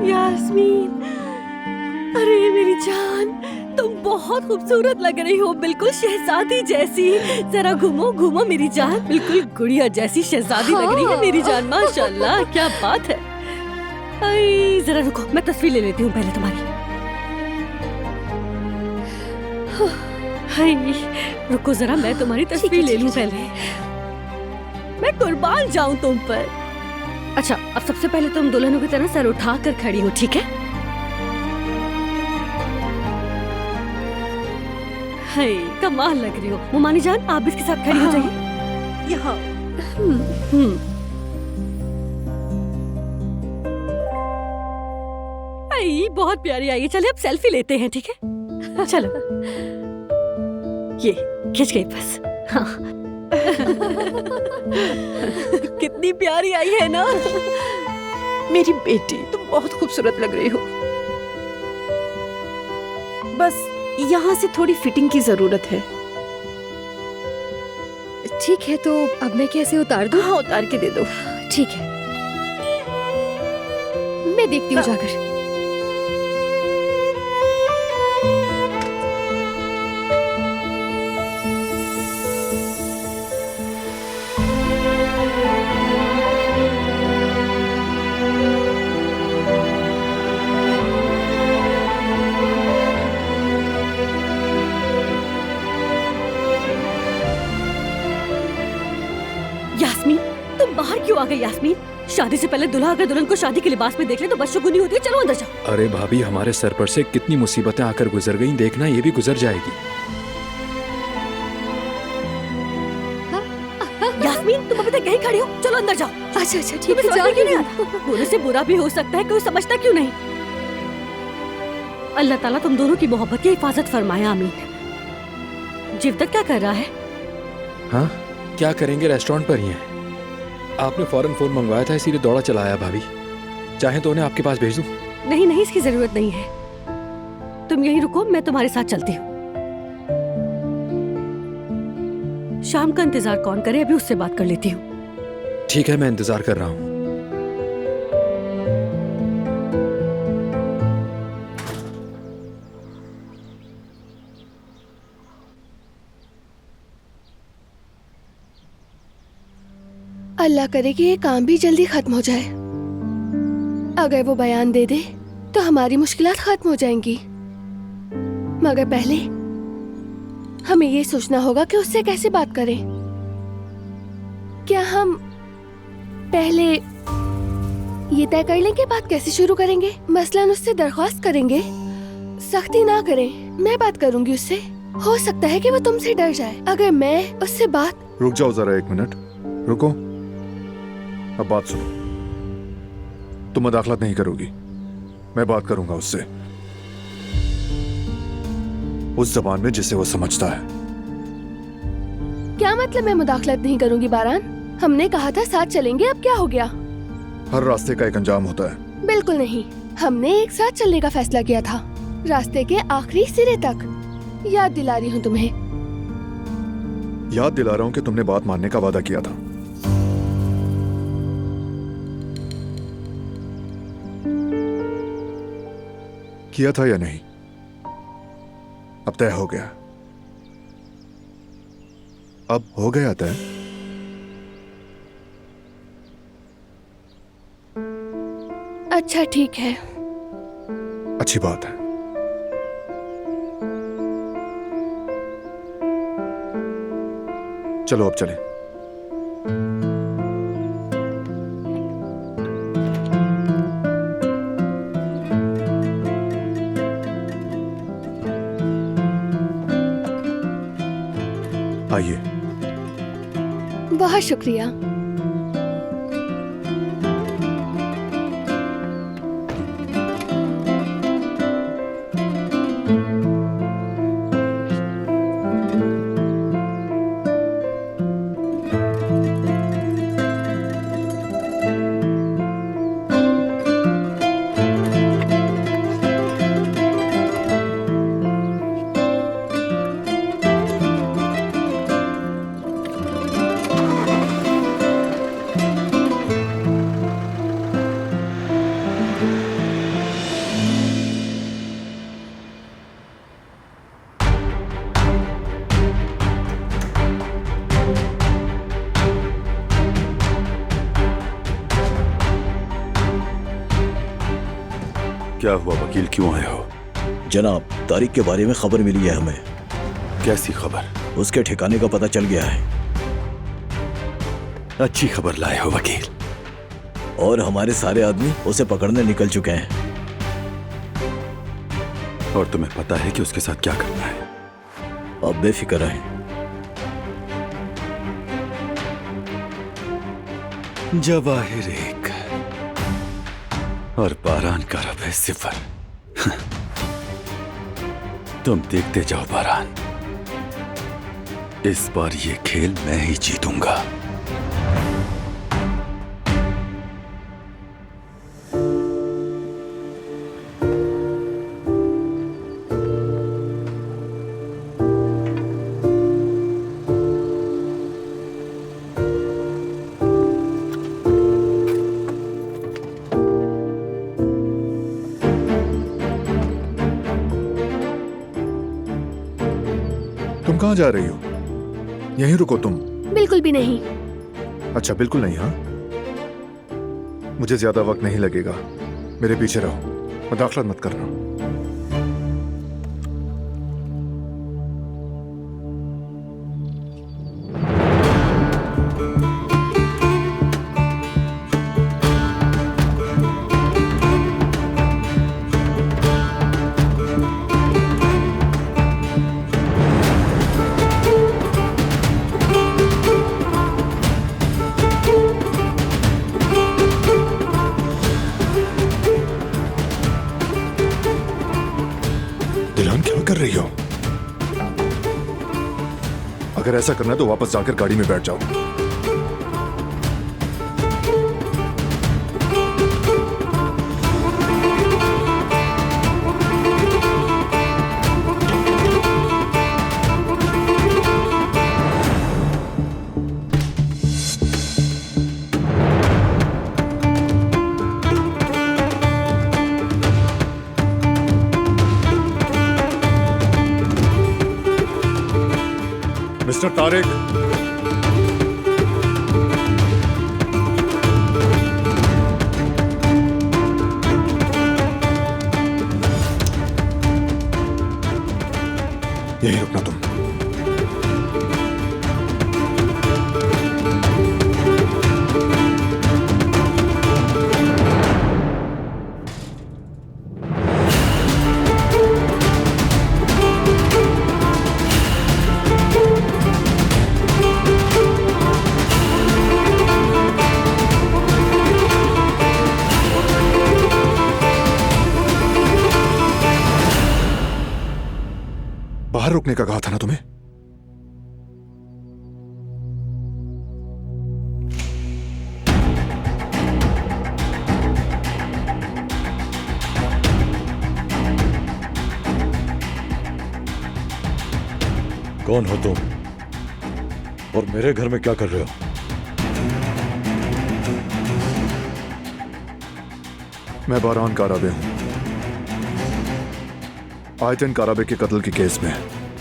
यास्मीन, अरे मेरी जान, तुम बहुत खूबसूरत लग रही हो, बिल्कुल शहजादी जैसी। जरा घूमो घूमो मेरी जान, बिल्कुल गुड़िया जैसी शहजादी लग रही है मेरी जान। माशाल्लाह, क्या बात है। आई, जरा रुको, मैं तस्वीर ले लेती हूँ पहले तुम्हारी। हाय, रुको जरा, मैं तुम्हारी तस्वीर ले लूं पहले। मैं कुर्बान जाऊं तुम पर। अच्छा, अब सबसे पहले तुम दुल्हनों की तरह सर उठा कर खड़ी हो, ठीक है? हाय, कमाल लग रही हो। मुमानी जान, आप भी इसके साथ खड़ी हो जाइए। यहाँ। आई, बहुत प्यारी आई है। चलिए अब सेल्फी लेते हैं, ठीक है? चलो, ये खिंच गई बस। हाँ। कितनी प्यारी आई है ना मेरी बेटी, तुम बहुत खूबसूरत लग रही हो। बस यहाँ से थोड़ी फिटिंग की जरूरत है। ठीक है, तो अब मैं कैसे उतार दूं? हाँ, उतार के दे दो। ठीक है, मैं देखती हूँ जाकर। यास्मीन, तुम बाहर क्यों आ गई? यास्मीन, शादी से पहले दूल्हा अगर दुल्हन को शादी के लिबास में देख ले तो बदशगुनी होती है। चलो अंदर जाओ। अरे भाभी, हमारे सर पर से कितनी मुसीबतें आकर गुजर गईं, देखना ये भी गुजर जाएगी। यास्मीन, तुम अभी तक यहीं खड़ी हो, चलो अंदर जाओ। अच्छा अच्छा, ठीक तुम्हें है, समझ में क्यों नहीं आता? बुरे से बुरा भी हो सकता है, कोई समझता क्यों नहीं? अल्लाह ताला तुम दोनों की मोहब्बत की हिफाजत फरमाया, आमीन। जीवदत्त क्या कर रहा है? हाँ, क्या करेंगे, रेस्टोरेंट पर ही हैं। आपने फौरन फोन मंगवाया था इसीलिए दौड़ा चला आया भाभी। चाहे तो उन्हें आपके पास भेज दूं? नहीं नहीं, इसकी जरूरत नहीं है। तुम यहीं रुको, मैं तुम्हारे साथ चलती हूँ। शाम का इंतजार कौन करे, अभी उससे बात कर लेती हूँ। ठीक है, मैं इंतजार कर रहा हूँ। अल्लाह करे कि ये काम भी जल्दी खत्म हो जाए। अगर वो बयान दे दे तो हमारी मुश्किलात खत्म हो जाएंगी, मगर पहले हमें ये सोचना होगा कि उससे कैसे बात करें। क्या हम पहले ये तय कर लें कि बात कैसे शुरू करेंगे? मसलन उससे दरख्वास्त करेंगे, सख्ती ना करें। मैं बात करूंगी उससे, हो सकता है कि वो तुमसे डर जाए। अगर मैं उससे बात... रुक जाओ जरा, एक मिनट रुको। अब बात सुनो, तुम मुदाखलत नहीं करोगी, मैं बात करूंगा उससे उस जबान में जिसे वो समझता है। क्या मतलब मैं मुदाखलत नहीं करूंगी बारान? हमने कहा था साथ चलेंगे, अब क्या हो गया? हर रास्ते का एक अंजाम होता है। बिल्कुल नहीं, हमने एक साथ चलने का फैसला किया था, रास्ते के आखिरी सिरे तक। याद दिला रही हूँ तुम्हें। याद दिला रहा हूँ कि तुमने बात मानने का वादा किया था। किया था या नहीं? अब तय हो गया। अब हो गया तय। अच्छा ठीक है। अच्छी बात है। चलो अब चलें। आइए। बहुत शुक्रिया। क्या हुआ वकील, क्यों आए हो? जनाब, तारिक के बारे में खबर मिली है हमें। कैसी खबर? उसके ठिकाने का पता चल गया है। अच्छी खबर लाए हो वकील। और हमारे सारे आदमी उसे पकड़ने निकल चुके हैं। और तुम्हें पता है कि उसके साथ क्या करना है? अब बेफिक्र रहें। जवाहिर एक और बारान का रब है सिफर। तुम देखते जाओ बारान, इस बार ये खेल मैं ही जीतूंगा। तुम कहाँ जा रही हो? यहीं रुको तुम। बिल्कुल भी नहीं। अच्छा बिल्कुल नहीं? हाँ, मुझे ज्यादा वक्त नहीं लगेगा, मेरे पीछे रहो, मुदाखलत मत करना। दिलान, क्या कर रही हो? अगर ऐसा करना है तो वापस जाकर गाड़ी में बैठ जाओ। मिस्टर तारिक, यही रुकना तुम। बाहर रुकने का कहा था ना तुम्हें? कौन हो तुम और मेरे घर में क्या कर रहे हो? मैं बारान काराबे हूं। आयतन काराबे के कत्ल के केस में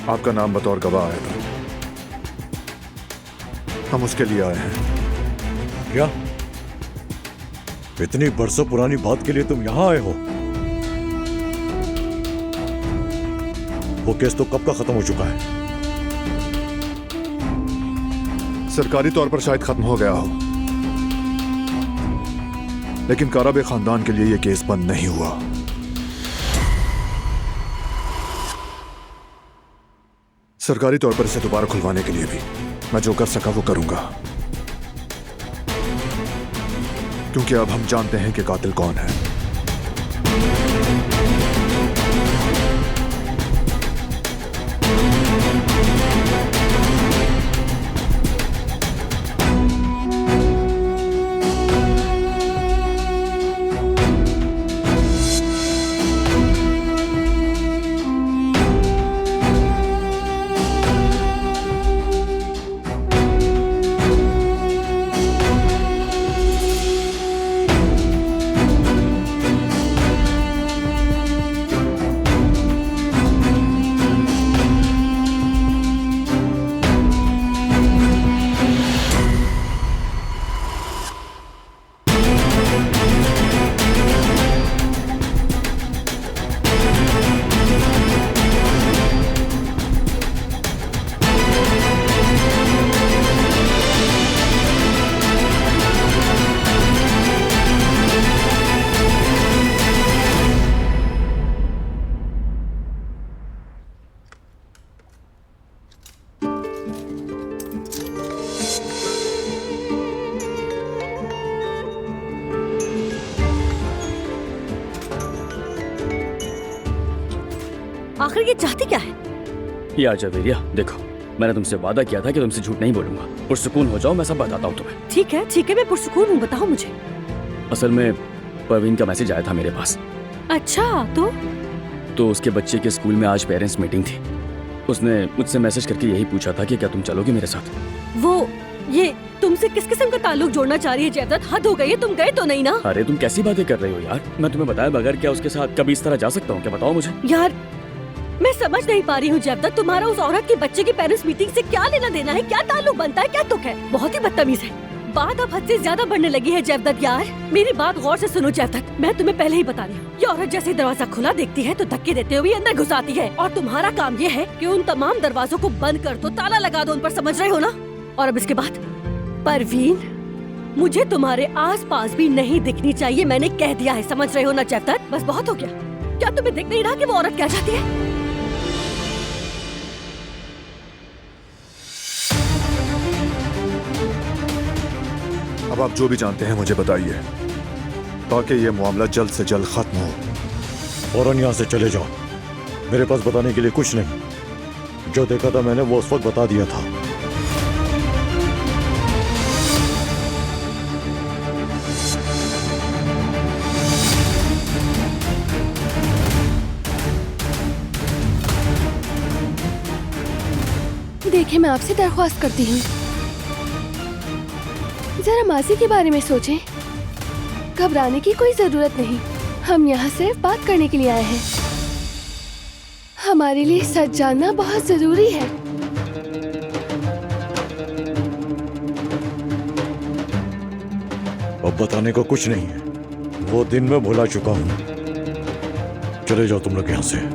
आपका नाम बतौर गवाह आया था। हम उसके लिए आए हैं। क्या इतनी बरसों पुरानी बात के लिए तुम यहां आए हो? वो केस तो कब का खत्म हो चुका है। सरकारी तौर पर शायद खत्म हो गया हो, लेकिन काराबे खानदान के लिए यह केस बंद नहीं हुआ। सरकारी तौर पर इसे दोबारा खुलवाने के लिए भी मैं जो कर सका वो करूंगा, क्योंकि अब हम जानते हैं कि कातिल कौन है। आखिर ये चाहती क्या है? ये आजा वीरिया, देखो मैंने तुमसे वादा किया था कि तुमसे झूठ नहीं बोलूंगा। पुरसुकून हो जाओ, मैं सब बताता हूँ तुम्हें। ठीक है मैं पुरसुकून हूँ, बताओ मुझे। असल में परवीन का मैसेज आया था मेरे पास। अच्छा, तो उसके बच्चे के स्कूल में आज पेरेंट्स मीटिंग थी। उसने मुझसे मैसेज करके यही पूछा था कि क्या तुम चलोगे मेरे साथ। वो ये तुमसे किस किस्म का ताल्लुक जोड़ना चाह रही है जयदत्त? हद हो गई है, तुम गए तो नहीं ना? अरे तुम कैसी बातें कर रही हो यार, मैं तुम्हें बताया बगैर क्या उसके साथ कभी इस तरह जा सकता हूँ? क्या बताओ मुझे। यार मैं समझ नहीं पा रही हूँ जयदत्त, तुम्हारा उस औरत के बच्चे की पेरेंट्स मीटिंग से क्या लेना देना है? क्या ताल्लुक बनता है? क्या तुक है? बहुत ही बदतमीज है। बात अब हद से ज्यादा बढ़ने लगी है जयदत्त। यार मेरी बात गौर से सुनो जयदत्त, मैं तुम्हें पहले ही बता रही हूँ, ये औरत जैसे दरवाजा खुला देखती है तो धक्के देते हुए अंदर घुस आती है, और तुम्हारा काम ये है कि उन तमाम दरवाजों को बंद कर दो, ताला लगा दो उन पर, समझ रहे हो ना? और अब इसके बाद परवीन मुझे तुम्हारे आस पास भी नहीं दिखनी चाहिए, मैंने कह दिया है, समझ रहे हो ना जयदत्त? बस बहुत हो गया। क्या तुम्हें दिख नहीं रहा कि वो औरत क्या चाहती है? अब आप जो भी जानते हैं मुझे बताइए, ताकि ये मामला जल्द से जल्द खत्म हो। फौरन यहाँ से चले जाओ, मेरे पास बताने के लिए कुछ नहीं। जो देखा था मैंने वो उस वक्त बता दिया था। देखिए, मैं आपसे दरख्वास्त करती हूँ, जरा माजी के बारे में सोचें। घबराने की कोई जरूरत नहीं, हम यहाँ सिर्फ बात करने के लिए आए हैं। हमारे लिए सच जानना बहुत जरूरी है। अब बताने को कुछ नहीं है, वो दिन मैं भुला चुका हूँ। चले जाओ तुम लोग यहाँ से।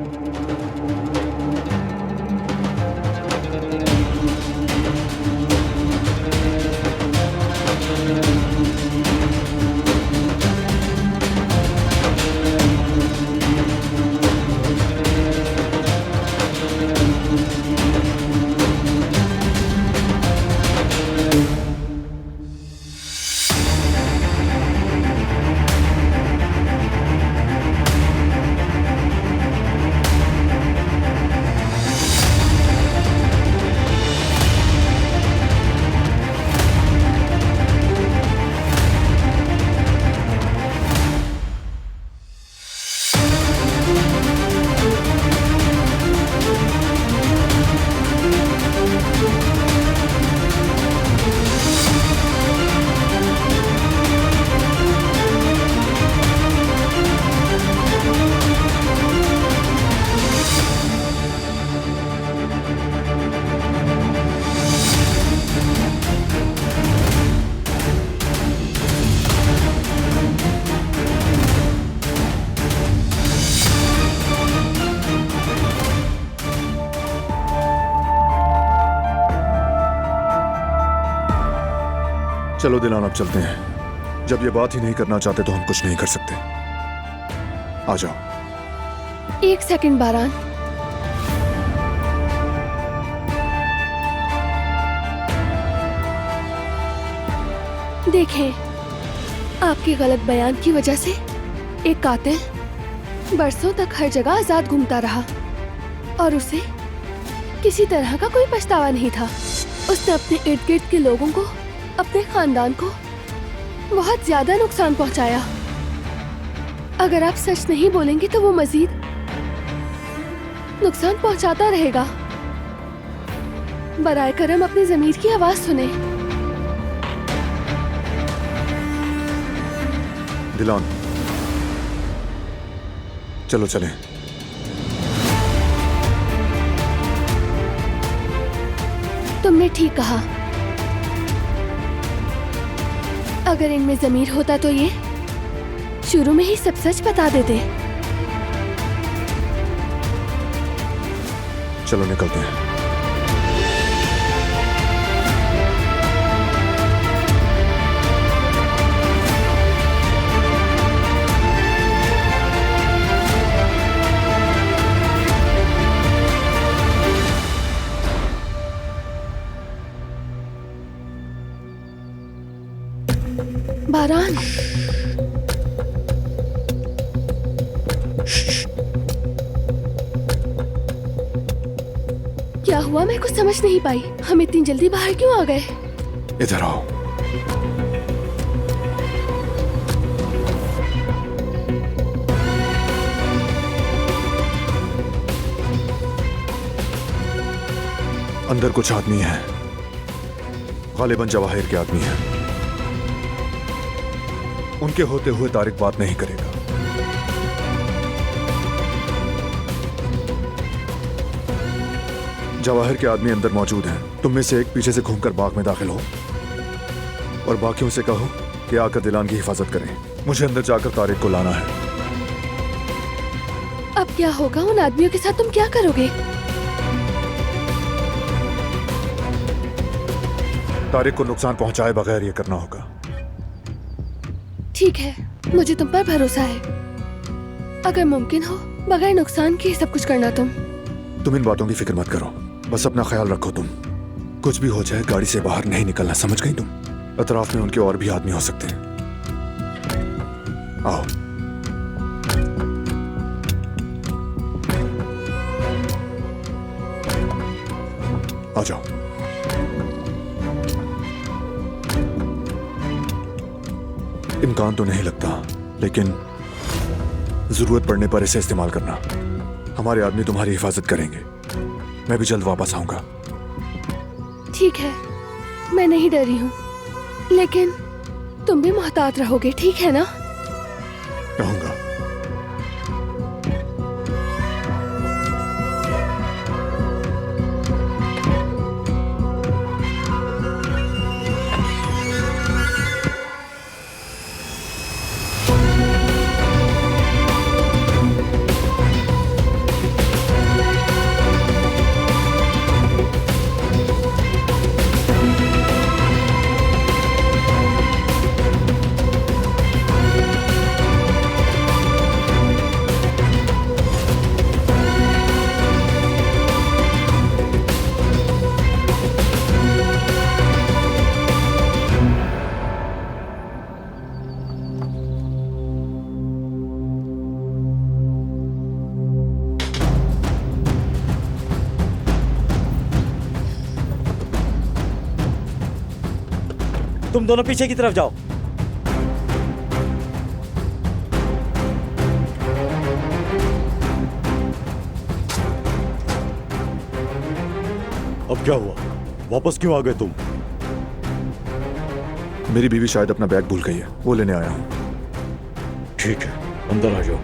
चलो दिलान, अब चलते हैं। जब ये बात ही नहीं करना चाहते तो हम कुछ नहीं कर सकते। आ जाओ। एक सेकंड बारान, देखें, आपके गलत बयान की वजह से एक कातिल बरसों तक हर जगह आजाद घूमता रहा और उसे किसी तरह का कोई पछतावा नहीं था। उसने अपने इर्द गिर्द के लोगों को, अपने खानदान को बहुत ज्यादा नुकसान पहुंचाया। अगर आप सच नहीं बोलेंगे तो वो मजीद नुकसान पहुंचाता रहेगा। बराए करम अपनी ज़मीर की आवाज सुने। दिलान, चलो चलें। तुमने ठीक कहा। अगर इनमें ज़मीर होता तो ये शुरू में ही सब सच बता देते। चलो निकलते हैं। बारान, क्या हुआ? मैं कुछ समझ नहीं पाई। हम इतनी जल्दी बाहर क्यों आ गए? इधर आओ। अंदर कुछ आदमी हैं, गालिबन जवाहिर के आदमी हैं। उनके होते हुए तारिक बात नहीं करेगा। जवाहिर के आदमी अंदर मौजूद हैं। तुम में से एक पीछे से घूमकर बाग में दाखिल हो और बाकियों से कहो कि आकर दिलान की हिफाजत करें। मुझे अंदर जाकर तारिक को लाना है। अब क्या होगा? उन आदमियों के साथ तुम क्या करोगे? तारिक को नुकसान पहुंचाए बगैर ये करना होगा। ठीक है, मुझे तुम पर भरोसा है। अगर मुमकिन हो बगैर नुकसान के सब कुछ करना। तुम इन बातों की फिक्र मत करो, बस अपना ख्याल रखो। तुम कुछ भी हो जाए गाड़ी से बाहर नहीं निकलना, समझ गई तुम? अतराफ में उनके और भी आदमी हो सकते हैं। आओ। आ जाओ। इम्कान तो नहीं लगता, लेकिन जरूरत पड़ने पर इसे इस्तेमाल करना। हमारे आदमी तुम्हारी हिफाजत करेंगे। मैं भी जल्द वापस आऊंगा। ठीक है, मैं नहीं डरी हूँ, लेकिन तुम भी मोहतात रहोगे, ठीक है ना? रहूंगा। तुम दोनों पीछे की तरफ जाओ। अब क्या हुआ? वापस क्यों आ गए तुम? मेरी बीवी शायद अपना बैग भूल गई है, वो लेने आया हूँ। ठीक है, अंदर आ जाओ।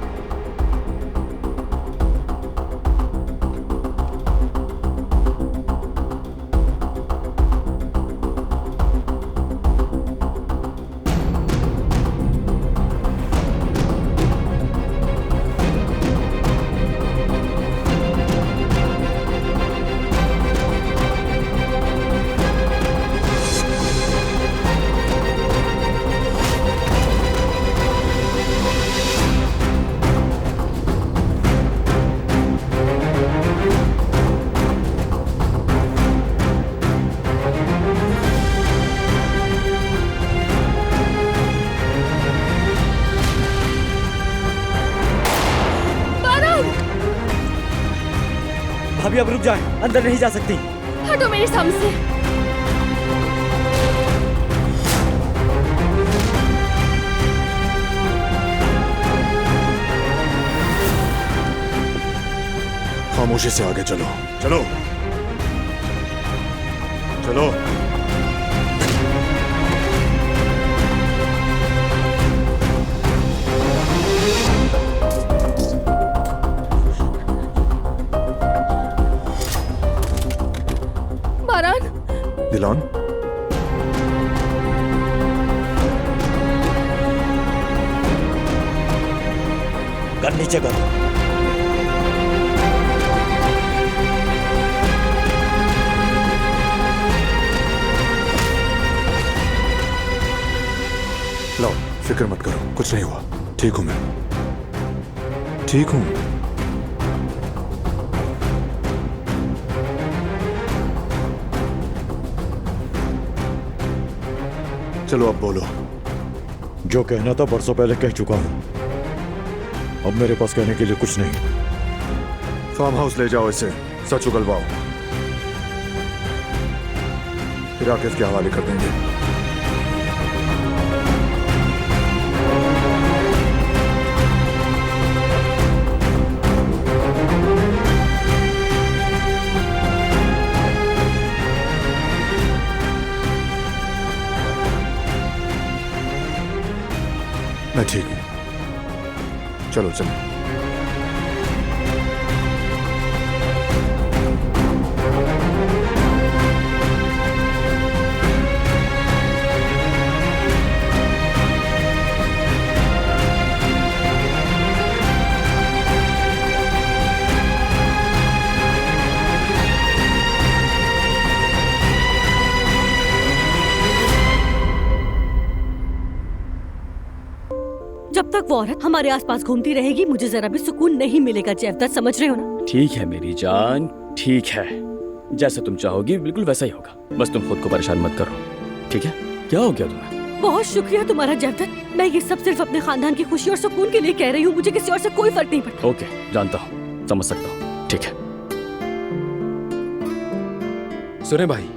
भाभी अब रुक जाए, अंदर नहीं जा सकती। हटो मेरे सामने से। खामोशी से आगे चलो, चलो चलो। दिलान, कर नीचे करो। लो, फिक्र मत करो, कुछ नहीं हुआ, ठीक हूं मैं, ठीक हूं। चलो अब बोलो। जो कहना था बरसों पहले कह चुका हूं, अब मेरे पास कहने के लिए कुछ नहीं। फार्म हाउस ले जाओ इसे, सच उगलवाओ, फिर आकिफ के हवाले कर देंगे। मैं ठीक हूं, चलो चलो। जब तक वो औरत हमारे आसपास घूमती रहेगी मुझे जरा भी सुकून नहीं मिलेगा जैवदत्त, समझ रहे हो ना? ठीक है मेरी जान, ठीक है, जैसा तुम चाहोगी बिल्कुल वैसा ही होगा। बस तुम खुद को परेशान मत करो, ठीक है? क्या हो गया तुम्हें? बहुत शुक्रिया तुम्हारा जैवदत्त, मैं ये सब सिर्फ अपने खानदान की खुशी और सुकून के लिए कह रही हूँ, मुझे किसी और से कोई फर्क नहीं पड़ता। ओके, जानता हूँ, समझ सकता हूँ, ठीक है। सुने भाई,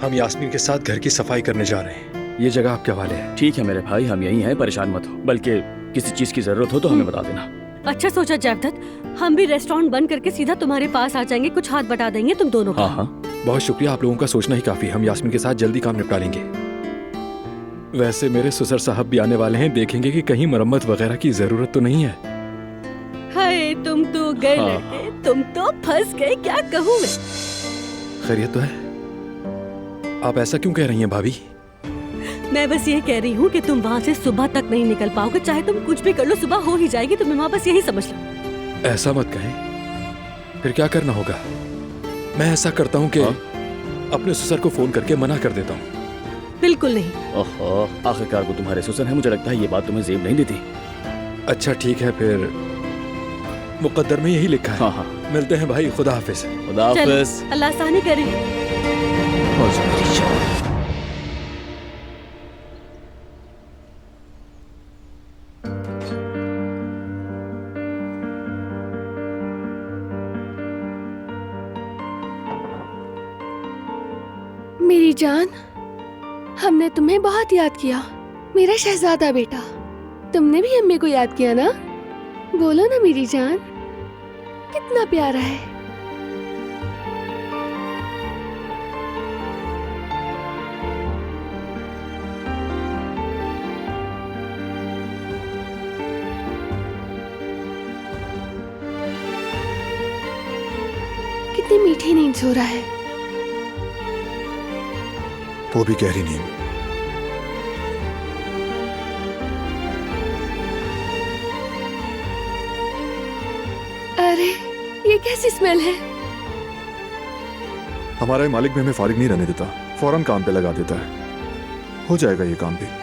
हम यास्मीन के साथ घर की सफाई करने जा रहे हैं, ये जगह आपके हवाले है। ठीक है मेरे भाई, हम यही हैं, परेशान मत हो, बल्कि किसी चीज की जरूरत हो तो हमें बता देना। अच्छा सोचा जैवदत्त, हम भी रेस्टोरेंट बंद करके सीधा तुम्हारे पास आ जाएंगे, कुछ हाथ बटा देंगे तुम दोनों का। हाँ हाँ बहुत शुक्रिया, आप लोगों का सोचना ही काफी। हम यास्मीन के साथ जल्दी काम निपटा लेंगे। वैसे मेरे ससुर साहब भी आने वाले हैं, देखेंगे कि कहीं मरम्मत वगैरह की जरूरत तो नहीं है। हाय तुम तो गए हाँ। लड़के, तुम तो फंस गए, क्या कहूँ मैं। खैरियत तो है? आप ऐसा क्यों कह रही हैं भाभी? मैं बस ये कह रही हूँ कि तुम वहाँ से सुबह तक नहीं निकल पाओगे, चाहे तुम कुछ भी कर लो, सुबह हो ही जाएगी। तुम्हें वहाँ बस यही समझ लो। ऐसा मत कहें, फिर क्या करना होगा? मैं ऐसा करता हूँ कि अपने ससुर को फोन करके मना कर देता हूँ। बिल्कुल नहीं। ओहो, आखिरकार वो तुम्हारे ससुर है, मुझे लगता है ये बात तुम्हें जेब नहीं देती। अच्छा ठीक है, फिर मुकद्दर में यही लिखा है। हाँ हाँ, मिलते हैं भाई, खुदा हाफिज। खुदा चल, हाफिज। अल्लाह आसानी करे। मेरी जान, हमने तुम्हें बहुत याद किया, मेरा शहजादा बेटा। तुमने भी अम्मी को याद किया ना? बोलो ना मेरी जान, कितना प्यारा है। कितनी मीठी नींद सो रहा है। वो भी गहरी नींद। अरे ये कैसी स्मेल है? हमारा ये मालिक भी हमें फारिग नहीं रहने देता, फौरन काम पे लगा देता है। हो जाएगा ये काम भी।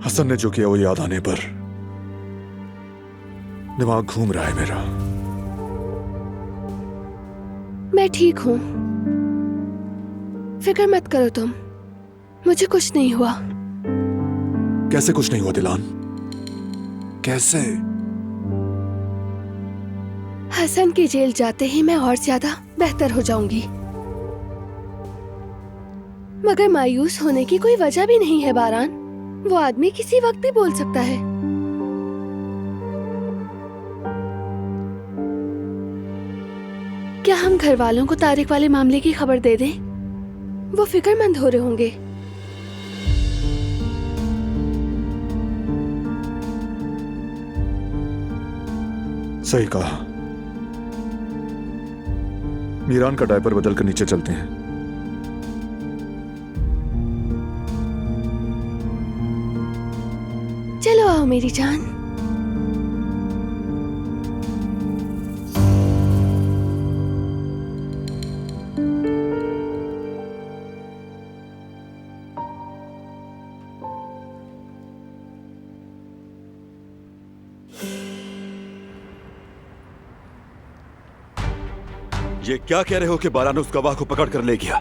हसन ने जो किया वो याद आने पर दिमाग घूम रहा है मेरा। मैं ठीक हूँ, फिक्र मत करो तुम, मुझे कुछ नहीं हुआ। कैसे कुछ नहीं हुआ दिलान? कैसे? हसन की जेल जाते ही मैं और ज्यादा बेहतर हो जाऊंगी। मगर मायूस होने की कोई वजह भी नहीं है बारान, वो आदमी किसी वक्त भी बोल सकता है। क्या हम घर वालों को तारिक वाले मामले की खबर दे दें? वो फिक्रमंद हो रहे होंगे। सही कहा। मीरान का डायपर बदल कर नीचे चलते हैं। चलो आओ मेरी जान। ये क्या कह रहे हो कि बारान उस गवाह को पकड़ कर ले गया?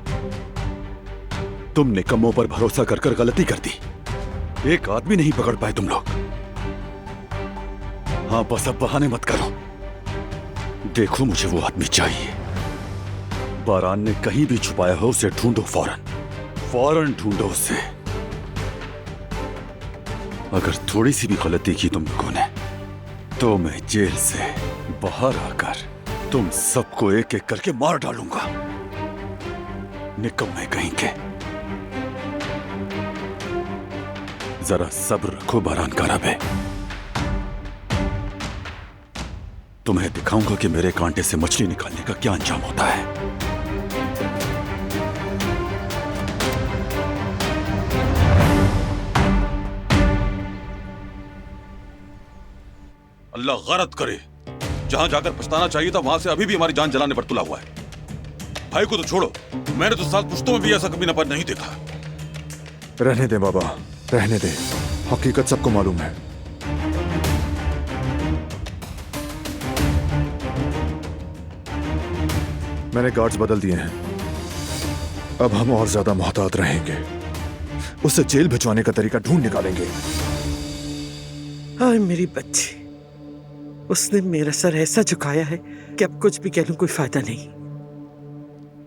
तुमने कमों पर भरोसा कर कर गलती कर दी। एक आदमी नहीं पकड़ पाए तुम लोग। हाँ बस अब बहाने मत करो। देखो मुझे वो आदमी चाहिए। बारान ने कहीं भी छुपाया हो उसे ढूंढो, फौरन ढूंढो उसे। अगर थोड़ी सी भी गलती की तुम लोगों ने तो मैं जेल से बाहर आकर तुम सबको एक एक करके मार डालूंगा। निकम्मे कहीं के। जरा सब्र रखो बारान कारबे। तुम्हें दिखाऊंगा कि मेरे कांटे से मछली निकालने का क्या अंजाम होता है। अल्लाह गरत करे, जहां जाकर पछताना चाहिए था वहां से अभी भी हमारी जान जलाने पर तुला हुआ है। भाई को तो छोड़ो, मैंने तो 7 पुश्तों में भी ऐसा कभी नपर नहीं देखा। रहने दे बाबा, रहने दे। हकीकत सबको मालूम है। मैंने गार्ड्स बदल दिए हैं। अब हम और ज्यादा मोहतात रहेंगे। उसे जेल भिजवाने का तरीका ढूंढ निकालेंगे। हाय मेरी बच्ची, उसने मेरा सर ऐसा झुकाया है कि अब कुछ भी कह लूं कोई फायदा नहीं।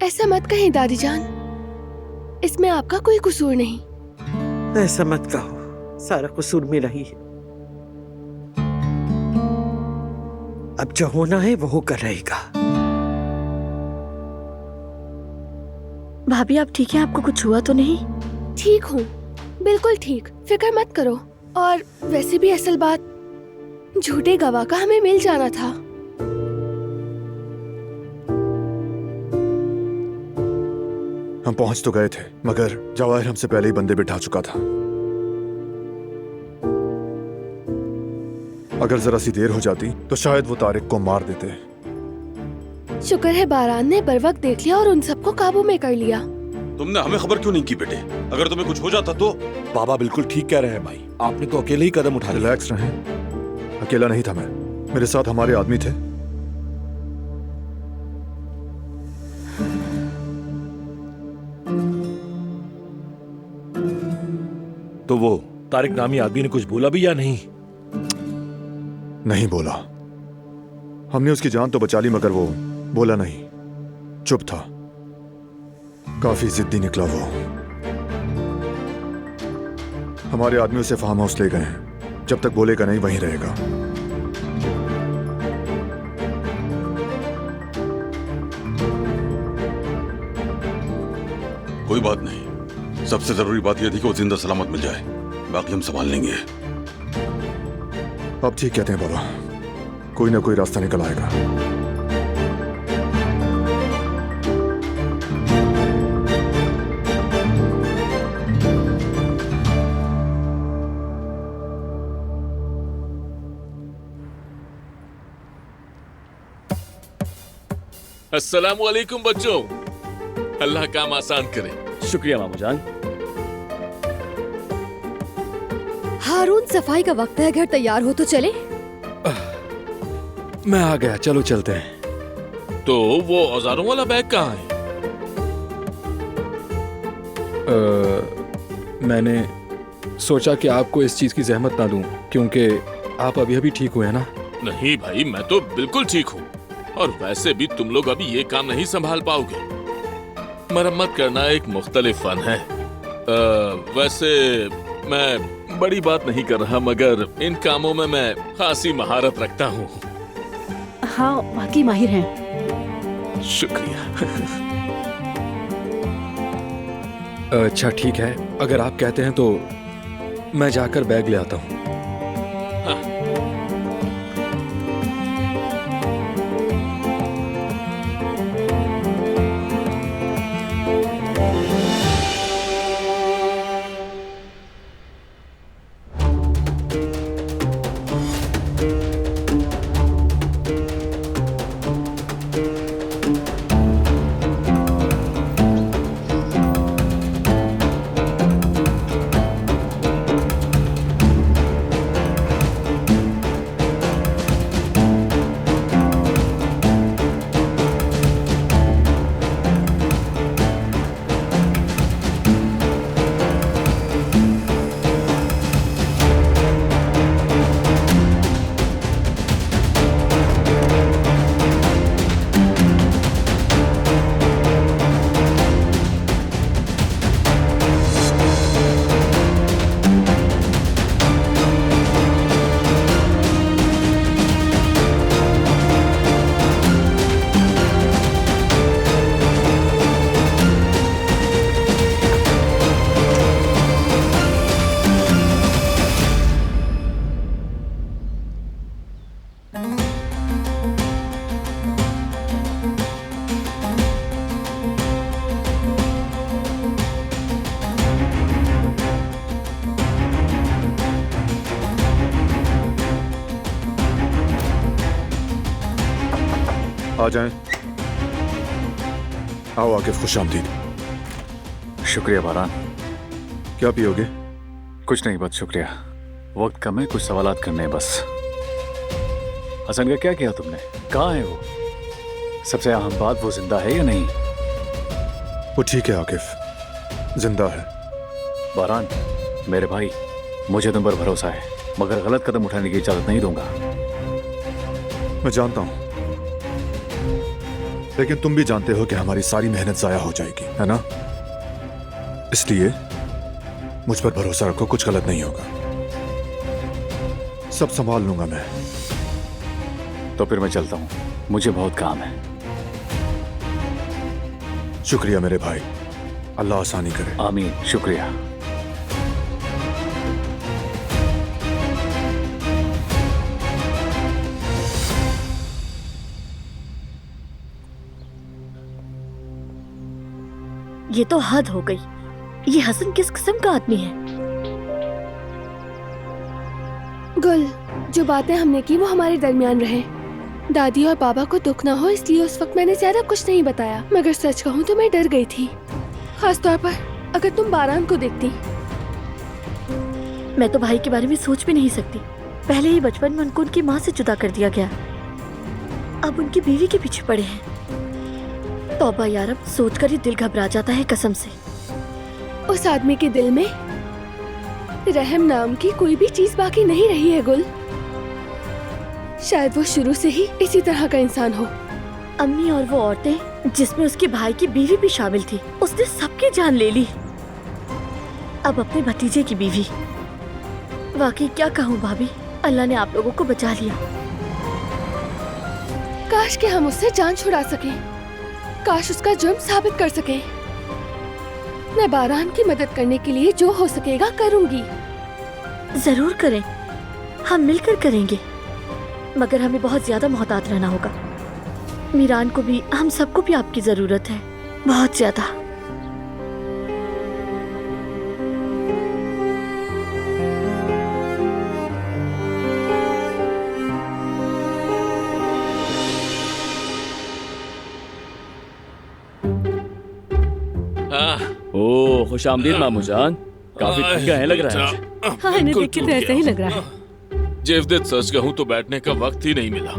ऐसा मत कहें दादी जान, इसमें आपका कोई कसूर नहीं। ऐसा मत कहो, सारा कसूर मेरा ही है। अब जो होना है वो होकर रहेगा। भाभी आप ठीक है? आपको कुछ हुआ तो नहीं? ठीक हूँ, बिल्कुल ठीक, फिक्र मत करो। और वैसे भी असल बात, झूठे गवाह का हमें मिल जाना था। हम पहुंच तो गए थे, मगर जवाहिर हमसे पहले ही बंदे बिठा चुका था। अगर जरा सी देर हो जाती तो शायद वो तारिक को मार देते। शुक्र है बारान ने बर वक्त देख लिया और उन सबको काबू में कर लिया। तुमने हमें खबर क्यों नहीं की बेटे? अगर तुम्हें कुछ हो जाता तो। बाबा बिल्कुल ठीक कह रहे हैं भाई, आपने तो अकेले ही कदम उठा लिया। रिलैक्स रहें, अकेला नहीं था मैं, मेरे साथ हमारे आदमी थे। तो वो तारिक नामी आदमी ने कुछ बोला भी या नहीं? नहीं बोला। हमने उसकी जान तो बचा ली, मगर वो बोला नहीं, चुप था। काफी जिद्दी निकला वो। हमारे आदमी उसे फार्म हाउस ले गए हैं, जब तक बोलेगा नहीं वहीं रहेगा। कोई बात नहीं, सबसे जरूरी बात यह थी कि वो जिंदा सलामत मिल जाए, बाकी हम संभाल लेंगे। अब ठीक कहते हैं बाबा, कोई ना कोई रास्ता निकल आएगा। अस्सलाम वालेकुम बच्चों, अल्लाह काम आसान करे। शुक्रिया मामू जान। हारून, सफाई का वक्त है, घर तैयार हो तो चले। मैं आ गया, चलो चलते हैं। तो वो औजारों वाला बैग कहाँ है? मैंने सोचा कि आपको इस चीज की जहमत ना दूं, क्योंकि आप अभी अभी ठीक हुए हैं ना। नहीं भाई, मैं तो बिल्कुल ठीक हूँ। और वैसे भी तुम लोग अभी ये काम नहीं संभाल पाओगे। मरम्मत करना एक मुख्तलिफ फन है। वैसे मैं बड़ी बात नहीं कर रहा, मगर इन कामों में मैं खासी महारत रखता हूँ। हाँ, बाकी माहिर हैं। शुक्रिया। अच्छा ठीक है, अगर आप कहते हैं तो मैं जाकर बैग ले आता हूँ। आ जाएं। आओ आकिफ, खुश आमदीद। शुक्रिया बारान। क्या पियोगे? कुछ नहीं, बस शुक्रिया। वक्त कम है, कुछ सवालात करने हैं बस। हसन का क्या किया तुमने? कहाँ है वो? सबसे अहम बात, वो जिंदा है या नहीं? वो ठीक है आकिफ, जिंदा है। बारान मेरे भाई, मुझे तुम पर भरोसा है, मगर गलत कदम उठाने की इजाजत नहीं दूंगा। मैं जानता हूं, लेकिन तुम भी जानते हो कि हमारी सारी मेहनत जाया हो जाएगी, है ना? इसलिए मुझ पर भरोसा रखो, कुछ गलत नहीं होगा। सब संभाल लूंगा मैं। तो फिर मैं चलता हूँ, मुझे बहुत काम है। शुक्रिया मेरे भाई, अल्लाह आसानी करे। आमीन, शुक्रिया। ये तो हद हो गई। ये हसन किस किस्म का आदमी है? गुल, जो बातें हमने की वो हमारे दरमियान रहे। दादी और बाबा को दुख ना हो इसलिए उस वक्त मैंने ज्यादा कुछ नहीं बताया, मगर सच कहूँ तो मैं डर गई थी, खास तौर पर अगर तुम बारान को देखती। मैं तो भाई के बारे में सोच भी नहीं सकती। पहले ही बचपन में उनको उनकी माँ से जुदा कर दिया गया, अब उनकी बीवी के पीछे पड़े हैं। तौबा यार, अब सोचकर ही दिल घबरा जाता है कसम से। उस आदमी के दिल में रहम नाम की कोई भी चीज बाकी नहीं रही है गुल। शायद वो शुरू से ही इसी तरह का इंसान हो। अम्मी और वो औरतें जिसमें उसके भाई की बीवी भी शामिल थी, उसने सबकी जान ले ली। अब अपने भतीजे की बीवी। वाकई क्या कहूँ भाभी, अल्लाह ने आप लोगों को बचा लिया। काश कि हम उससे जान छुड़ा सकें, काश उसका जुर्म साबित कर सकें। मैं बारान की मदद करने के लिए जो हो सकेगा करूंगी। जरूर करें, हम मिलकर करेंगे, मगर हमें बहुत ज्यादा मोहतात रहना होगा। मीरान को भी, हम सबको भी आपकी जरूरत है, बहुत ज्यादा। ओ, खुश आमदीद मामू जान। काफी थक गए हैं लग रहा है। हाँ, इन्हें देख के तो ऐसा ही लग रहा है। जेवदेत सच कहूँ तो बैठने का वक्त ही नहीं मिला।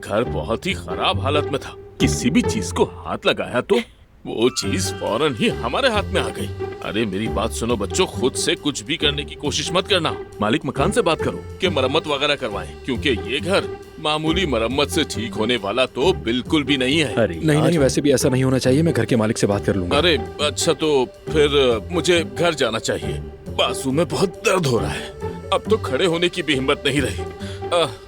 घर बहुत ही खराब हालत में था। किसी भी चीज को हाथ लगाया तो वो चीज फौरन ही हमारे हाथ में आ गई। अरे मेरी बात सुनो बच्चों, खुद से कुछ भी करने की कोशिश मत करना। मालिक मकान से बात करो कि मरम्मत वगैरह करवाएं, क्योंकि ये घर मामूली मरम्मत से ठीक होने वाला तो बिल्कुल भी नहीं है। नहीं, वैसे भी ऐसा नहीं होना चाहिए। मैं घर के मालिक से बात कर लूंगा। अरे अच्छा, तो फिर मुझे घर जाना चाहिए। बाजू में बहुत दर्द हो रहा है, अब तो खड़े होने की भी हिम्मत नहीं रही।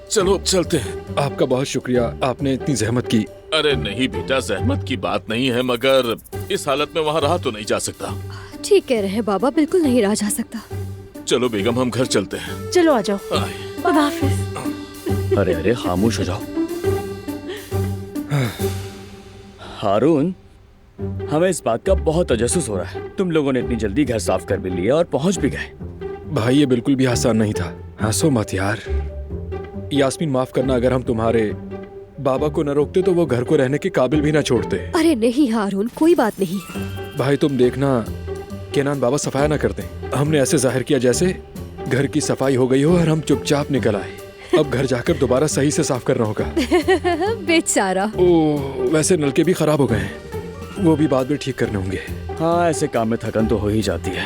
चलो चलते हैं। आपका बहुत शुक्रिया, आपने इतनी जहमत की। अरे नहीं बेटा, जहमत की बात नहीं है, मगर इस हालत में वहाँ रहा तो नहीं जा सकता। ठीक कह रहे हैं बाबा, बिल्कुल नहीं रहा जा सकता। चलो बेगम, हम घर चलते हैं। चलो आ जाओ। खुदा हाफिज। अरे अरे खामोश हो जाओ। हारून, हमें इस बात का बहुत तजस्सुस हो रहा है। तुम लोगों ने इतनी जल्दी घर साफ कर भी लिया और पहुंच भी गए। भाई ये बिल्कुल भी आसान नहीं था। हंसो मत यार। यास्मीन, माफ करना, अगर हम तुम्हारे बाबा को न रोकते तो वो घर को रहने के काबिल भी न छोड़ते। अरे नहीं हारून, कोई बात नहीं। भाई तुम देखना, केनान बाबा सफाया न करते। हमने ऐसे जाहिर किया जैसे घर की सफाई हो गई हो और हम चुपचाप निकल आए। अब घर जाकर दोबारा सही से साफ करना होगा। बेचारा। ओ, वैसे नलके भी खराब हो गए हैं, वो भी बाद में ठीक करने होंगे। हाँ, ऐसे काम में थकन तो हो ही जाती है।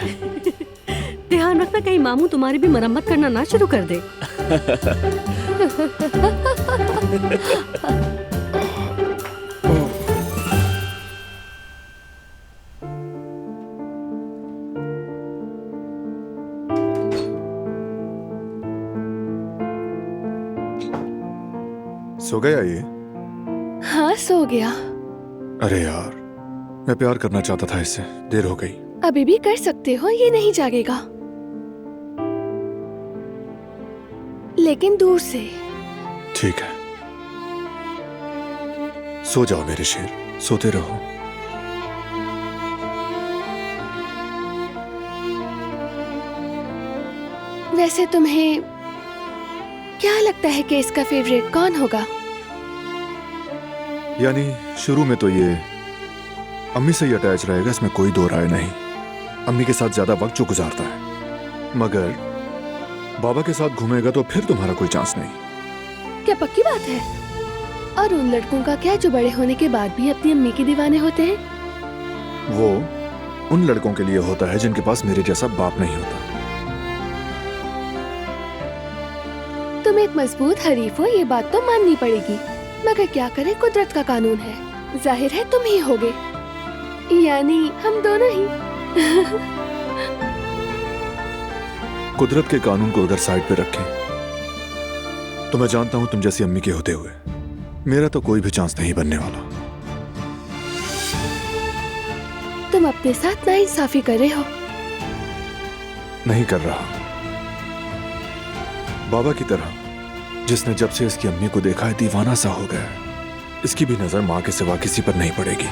ध्यान रखना कहीं मामू तुम्हारी भी मरम्मत करना ना शुरू कर दे। सो गया ये? हाँ, सो गया। अरे यार, मैं प्यार करना चाहता था इससे, देर हो गई। अभी भी कर सकते हो, ये नहीं जागेगा, लेकिन दूर से। ठीक है, सो जाओ मेरे शेर, सोते रहो। वैसे तुम्हें क्या लगता है कि इसका फेवरेट कौन होगा? यानी शुरू में तो ये अम्मी से ही अटैच रहेगा, इसमें कोई दो राय नहीं। अम्मी के साथ ज्यादा वक्त जो गुजारता है, मगर बाबा के साथ घूमेगा तो फिर तुम्हारा कोई चांस नहीं। क्या पक्की बात है? और उन लड़कों का क्या जो बड़े होने के बाद भी अपनी अम्मी के दीवाने होते हैं? वो उन लड़कों के लिए होता है जिनके पास मेरे जैसा बाप नहीं होता। तुम्हें एक मजबूत हरीफ हो ये बात तो माननी पड़ेगी, मगर क्या करे, कुदरत का कानून है। जाहिर है तुम ही होगे, यानी हम दोनों ही। कुदरत के कानून को अगर साइड पे रखें तो मैं जानता हूं तुम जैसी अम्मी के होते हुए मेरा तो कोई भी चांस नहीं बनने वाला। तुम अपने साथ नाइंसाफी कर रहे हो। नहीं कर रहा, बाबा की तरह, जिसने जब से इसकी अम्मी को देखा है दीवाना सा हो गया है। इसकी भी नजर माँ के सिवा किसी पर नहीं पड़ेगी।